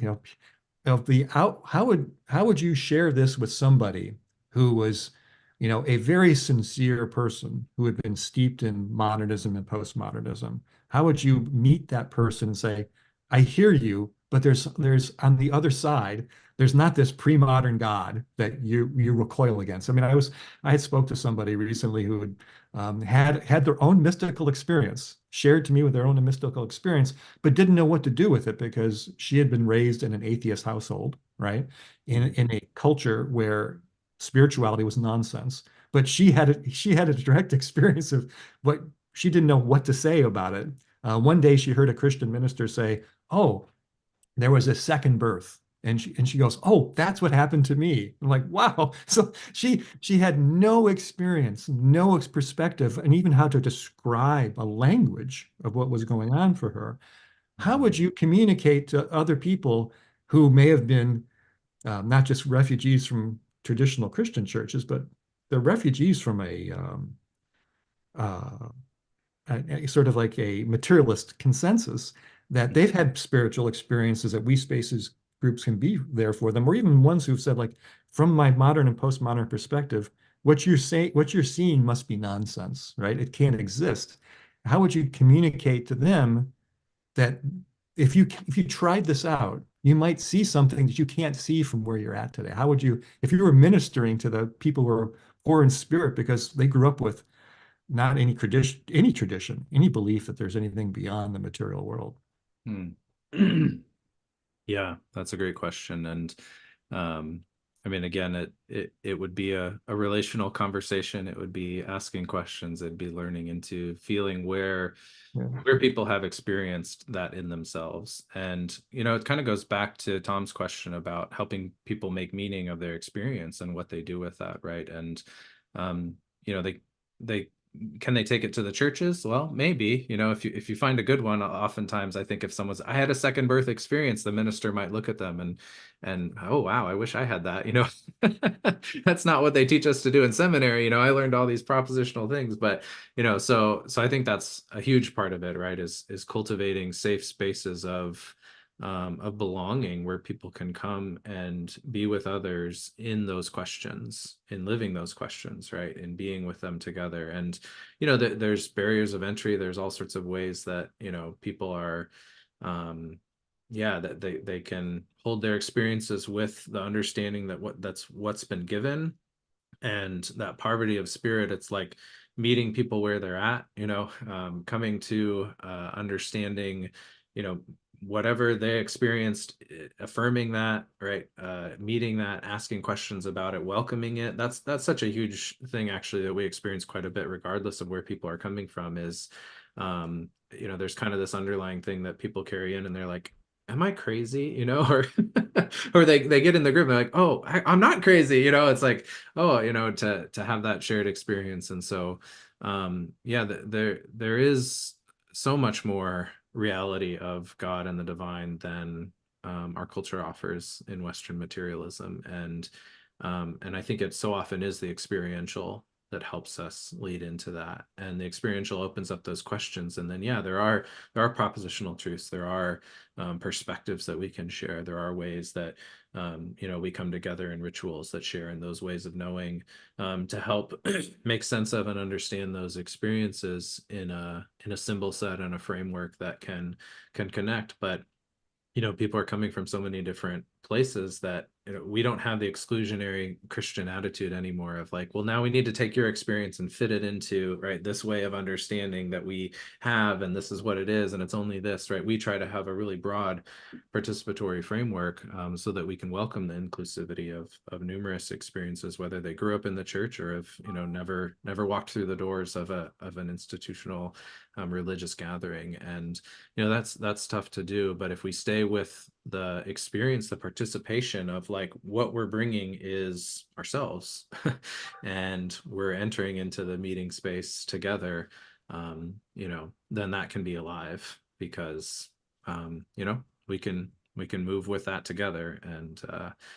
[SPEAKER 2] How would you share this with somebody who was, a very sincere person who had been steeped in modernism and postmodernism? How would you meet that person and say, I hear you, but there's on the other side, there's not this pre-modern God that you recoil against. I mean, I had spoke to somebody recently who had their own mystical experience, shared to me with their own mystical experience, but didn't know what to do with it because she had been raised in an atheist household, right? In a culture where spirituality was nonsense. But she had a direct experience of what she didn't know what to say about it. One day she heard a Christian minister say, "Oh, there was a second birth." And she goes, "Oh, that's what happened to me." I'm like, wow. So she had no experience, no perspective, and even how to describe a language of what was going on for her. How would you communicate to other people who may have been not just refugees from traditional Christian churches, but they're refugees from a sort of like a materialist consensus that they've had spiritual experiences that WeSpace's groups can be there for them, or even ones who've said, like, from my modern and postmodern perspective, what you're seeing must be nonsense, right? It can't exist. How would you communicate to them that if you tried this out, you might see something that you can't see from where you're at today? How would you, if you were ministering to the people who are poor in spirit because they grew up with not any tradition, any belief that there's anything beyond the material world?
[SPEAKER 3] Yeah, that's a great question. And I mean, again, it would be a relational conversation. It would be asking questions. It'd be learning into feeling where people have experienced that in themselves. And, it kind of goes back to Tom's question about helping people make meaning of their experience and what they do with that, right? And, they can they take it to the churches? Well, maybe, if you find a good one. Oftentimes I think if I had a second birth experience, the minister might look at them and oh, wow, I wish I had that. That's not what they teach us to do in seminary. I learned all these propositional things, but so I think that's a huge part of it, right? Is cultivating safe spaces of belonging where people can come and be with others in those questions, in living those questions, right? And being with them together. And, there's barriers of entry. There's all sorts of ways that, people are, that they can hold their experiences with the understanding that what's been given, and that poverty of spirit. It's like meeting people where they're at, coming to understanding, whatever they experienced, affirming that, right? Meeting that, asking questions about it, welcoming it. That's such a huge thing, actually, that we experience quite a bit, regardless of where people are coming from. Is there's kind of this underlying thing that people carry in, and they're like, am I crazy? Or or they get in the group and they're like, oh, I'm not crazy. It's like, oh, to have that shared experience. And so there is so much more reality of God and the divine than our culture offers in Western materialism. And And I think it so often is the experiential that helps us lead into that. And the experiential opens up those questions. And then, yeah, there are propositional truths. There are perspectives that we can share. There are ways that, we come together in rituals that share in those ways of knowing, to help make sense of and understand those experiences in a symbol set and a framework that can connect. But people are coming from so many different places that we don't have the exclusionary Christian attitude anymore of like, well, now we need to take your experience and fit it into, right, this way of understanding that we have, and this is what it is, and it's only this, right? We try to have a really broad participatory framework, so that we can welcome the inclusivity of numerous experiences, whether they grew up in the church or have never walked through the doors of an institutional religious gathering. And that's tough to do, but if we stay with the experience, the participation of like what we're bringing is ourselves and we're entering into the meeting space together, then that can be alive because we can move with that together. And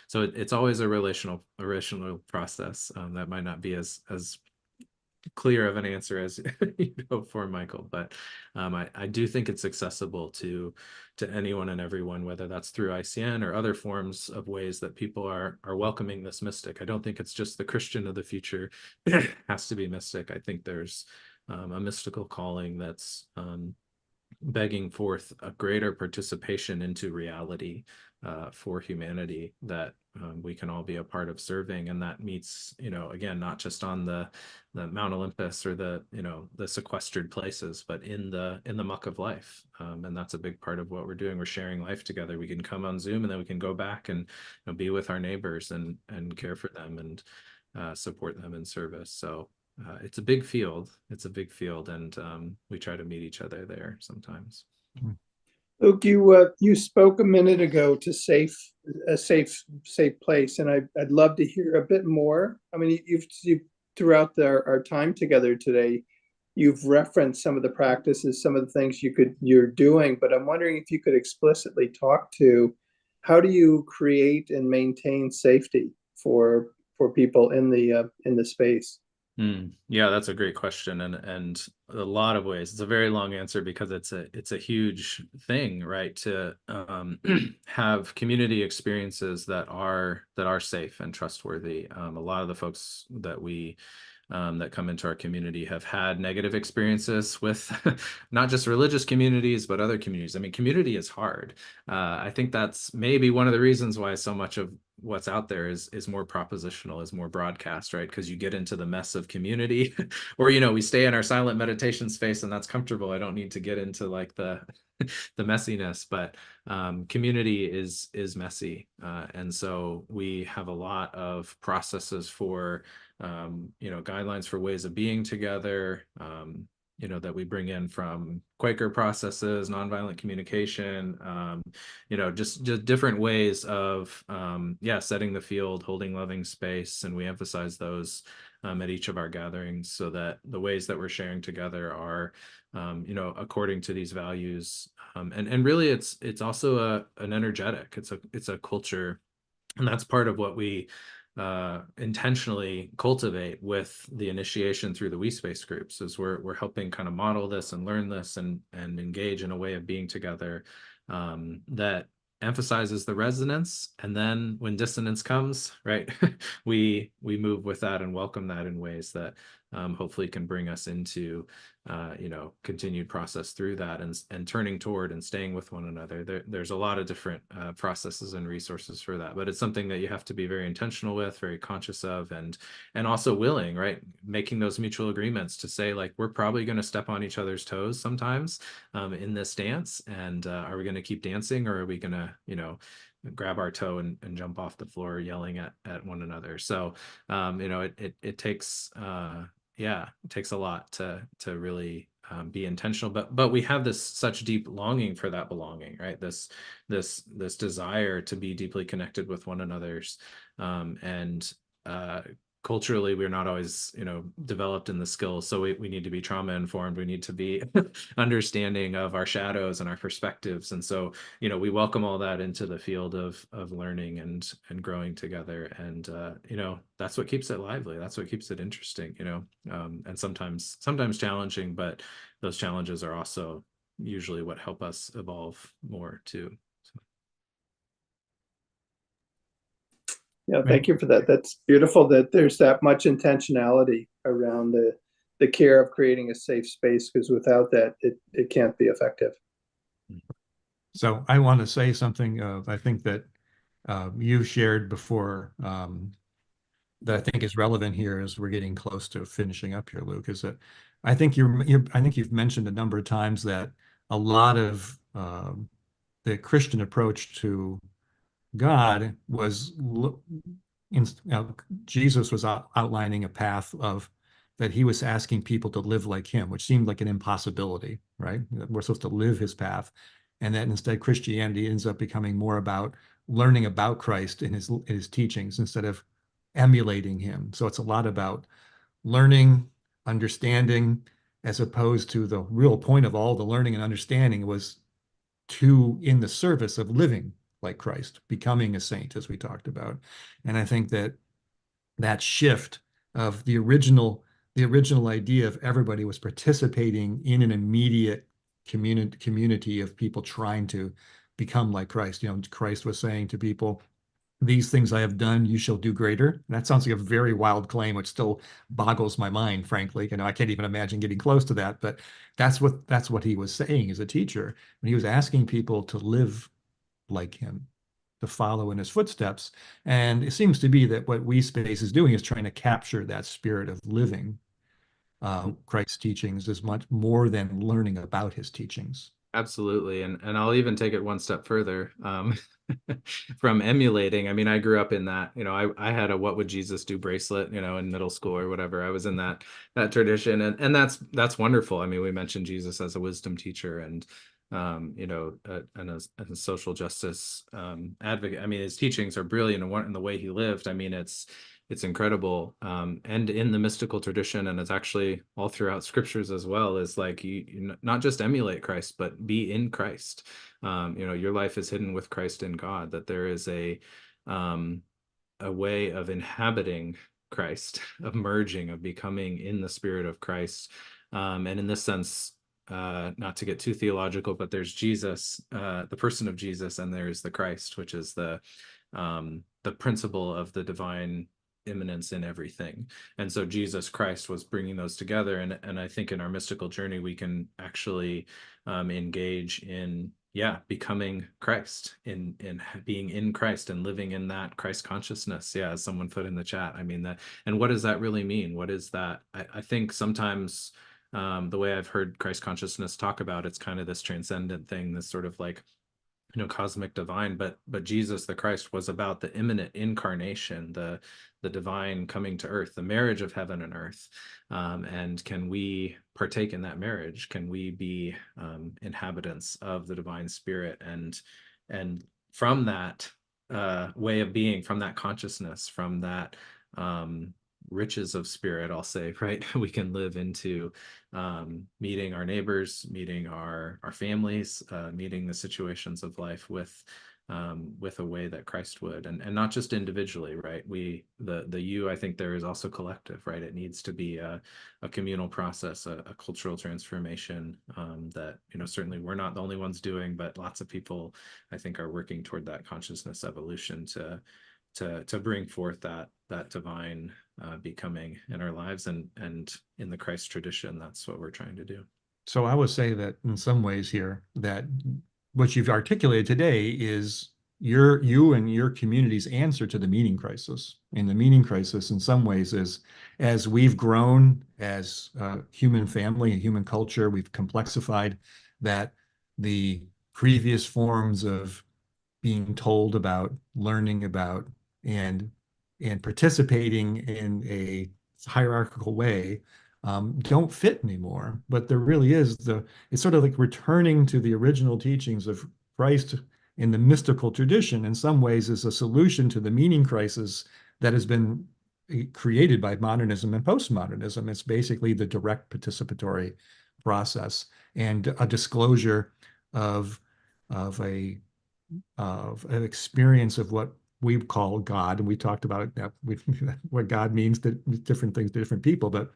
[SPEAKER 3] so it's always a relational process. That might not be as clear of an answer as for Michael, but I do think it's accessible to anyone and everyone, whether that's through ICN or other forms of ways that people are welcoming this mystic. I don't think it's just the Christian of the future has to be mystic. I think there's a mystical calling that's begging forth a greater participation into reality for humanity that we can all be a part of serving. And that meets, again, not just on the Mount Olympus or the sequestered places, but in the muck of life. And that's a big part of what we're doing. We're sharing life together. We can come on Zoom and then we can go back and be with our neighbors and care for them and support them in service. So it's a big field. And we try to meet each other there sometimes.
[SPEAKER 1] Luke, you spoke a minute ago to a safe place, and I'd love to hear a bit more. I mean, you've throughout our time together today, you've referenced some of the practices, some of the things you're doing, but I'm wondering if you could explicitly talk to how do you create and maintain safety for people in the space?
[SPEAKER 3] Yeah, that's a great question, and a lot of ways. It's a very long answer because it's a huge thing, right? To have community experiences that are safe and trustworthy. A lot of the folks that we that come into our community have had negative experiences with not just religious communities, but other communities. I mean, community is hard. I think that's maybe one of the reasons why so much of what's out there is more propositional, is more broadcast, right? Because you get into the mess of community or, we stay in our silent meditation space and that's comfortable. I don't need to get into like the messiness, but community is messy. And so we have a lot of processes for, guidelines for ways of being together, that we bring in from Quaker processes, nonviolent communication, just different ways of, setting the field, holding loving space. And we emphasize those at each of our gatherings so that the ways that we're sharing together are, according to these values. And really it's also an energetic, it's a culture. And that's part of what we intentionally cultivate with the initiation through the WeSpace groups, is we're helping kind of model this and learn this and engage in a way of being together that emphasizes the resonance. And then when dissonance comes, right, we move with that and welcome that in ways that hopefully can bring us into continued process through that and turning toward and staying with one another. There's a lot of different processes and resources for that, but it's something that you have to be very intentional with, very conscious of, and also willing, right? Making those mutual agreements to say, like, we're probably going to step on each other's toes sometimes in this dance, and are we going to keep dancing, or are we going to, grab our toe and jump off the floor yelling at one another? So it takes it takes a lot to really be intentional, but we have this such deep longing for that belonging, right? This desire to be deeply connected with one another's, and culturally we're not always, developed in the skills. So we need to be trauma informed. We need to be understanding of our shadows and our perspectives. And so, we welcome all that into the field of learning and growing together. And, that's what keeps it lively. That's what keeps it interesting, and sometimes challenging, but those challenges are also usually what help us evolve more too.
[SPEAKER 1] Yeah, thank you for that. That's beautiful that there's that much intentionality around the care of creating a safe space, because without that, it can't be effective.
[SPEAKER 2] So I want to say something I think that you shared before that I think is relevant here as we're getting close to finishing up here, Luke, is that I think you've mentioned a number of times that a lot of the Christian approach to God was Jesus was outlining a path of that he was asking people to live like him, which seemed like an impossibility, right? We're supposed to live his path. And that instead Christianity ends up becoming more about learning about Christ in his teachings instead of emulating him. So it's a lot about learning, understanding, as opposed to the real point of all the learning and understanding was in the service of living like Christ, becoming a saint, as we talked about. And I think that shift of the original idea of everybody was participating in an immediate community of people trying to become like Christ. Christ was saying to people, these things I have done, you shall do greater. And that sounds like a very wild claim, which still boggles my mind, frankly. I can't even imagine getting close to that, but that's what he was saying as a teacher. And he was asking people to live like him, to follow in his footsteps. And it seems to be that what WeSpace is doing is trying to capture that spirit of living Christ's teachings as much more than learning about his teachings.
[SPEAKER 3] Absolutely. And I'll even take it one step further from emulating. I mean, I grew up in that, I had a "What would Jesus do" bracelet, in middle school or whatever. I was in that tradition. And that's wonderful. I mean, we mentioned Jesus as a wisdom teacher and, and a social justice advocate. I mean, his teachings are brilliant in the way he lived. I mean, it's incredible. And in the mystical tradition, and it's actually all throughout scriptures as well, is like you not just emulate Christ, but be in Christ. Your life is hidden with Christ in God, that there is a way of inhabiting Christ, of merging, of becoming in the spirit of Christ. And in this sense, not to get too theological, but there's Jesus, the person of Jesus, and there's the Christ, which is the principle of the divine immanence in everything. And so Jesus Christ was bringing those together. And I think in our mystical journey, we can actually engage in becoming Christ, in being in Christ and living in that Christ consciousness. Yeah, as someone put in the chat, I mean, and what does that really mean? What is that? I think sometimes the way I've heard Christ consciousness talk about, it's kind of this transcendent thing, this sort of like cosmic divine, but Jesus the Christ was about the imminent incarnation, the divine coming to earth, the marriage of heaven and earth. And can we partake in that marriage? Can we be inhabitants of the divine spirit? And from that way of being, from that consciousness, from that riches of spirit, I'll say, right, we can live into meeting our neighbors, meeting our families, meeting the situations of life with a way that Christ would, and not just individually, right? The you, I think there is also collective, right? It needs to be a communal process, a cultural transformation that certainly we're not the only ones doing, but lots of people, I think, are working toward that consciousness evolution to bring forth that divine becoming in our lives, and in the Christ tradition, that's what we're trying to do.
[SPEAKER 2] So I would say that in some ways here, that what you've articulated today is you and your community's answer to the meaning crisis. And the meaning crisis in some ways is, as we've grown as a human family, a human culture, we've complexified, that the previous forms of being told about, learning about, and participating in a hierarchical way don't fit anymore. But there really is it's sort of like returning to the original teachings of Christ in the mystical tradition, in some ways, is a solution to the meaning crisis that has been created by modernism and postmodernism. It's basically the direct participatory process and a disclosure of an experience of what we call God. And we talked about what God means to different things to different people, but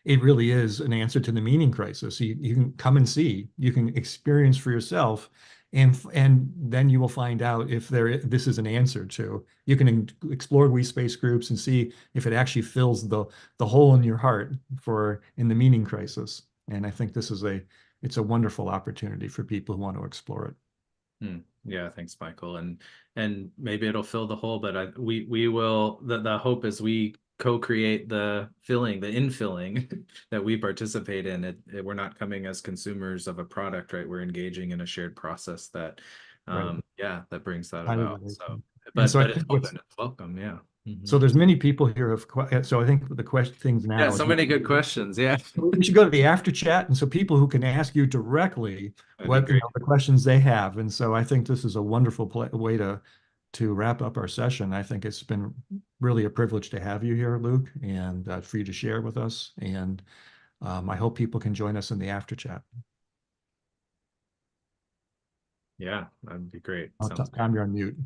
[SPEAKER 2] it really is an answer to the meaning crisis. You can come and see, you can experience for yourself, and then you will find out if this is an answer to. You can explore WeSpace groups and see if it actually fills the hole in your heart in the meaning crisis. And I think it's a wonderful opportunity for people who want to explore it.
[SPEAKER 3] Yeah, thanks, Michael. And maybe it'll fill the hole, but we will. The hope is we co-create the infilling that we participate in. We're not coming as consumers of a product, right? We're engaging in a shared process that,
[SPEAKER 2] Right.
[SPEAKER 3] that brings that
[SPEAKER 2] Highly
[SPEAKER 3] about.
[SPEAKER 2] related.
[SPEAKER 3] So,
[SPEAKER 2] And so
[SPEAKER 3] but
[SPEAKER 2] I
[SPEAKER 3] it's
[SPEAKER 2] think
[SPEAKER 3] open, it's welcome. Yeah.
[SPEAKER 2] So there's many people here so I think the things now.
[SPEAKER 3] Yeah, so many good questions. Yeah.
[SPEAKER 2] We should go to the after chat, and so people who can ask you directly the questions they have. And so I think this is a wonderful way to wrap up our session. I think it's been really a privilege to have you here, Luke, and for you to share with us. And I hope people can join us in the after chat.
[SPEAKER 3] Yeah, that'd be great.
[SPEAKER 2] Tom, you're on mute.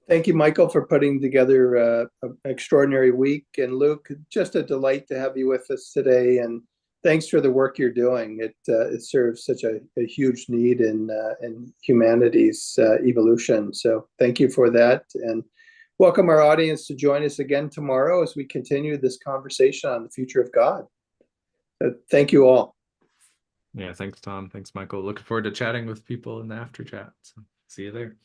[SPEAKER 1] Thank you, Michael, for putting together an extraordinary week. And Luke, just a delight to have you with us today. And thanks for the work you're doing. It serves such a huge need in humanity's evolution. So thank you for that. And welcome our audience to join us again tomorrow as we continue this conversation on the future of God. Thank you all.
[SPEAKER 3] Yeah, thanks, Tom. Thanks, Michael. Looking forward to chatting with people in the after chat. So see you there.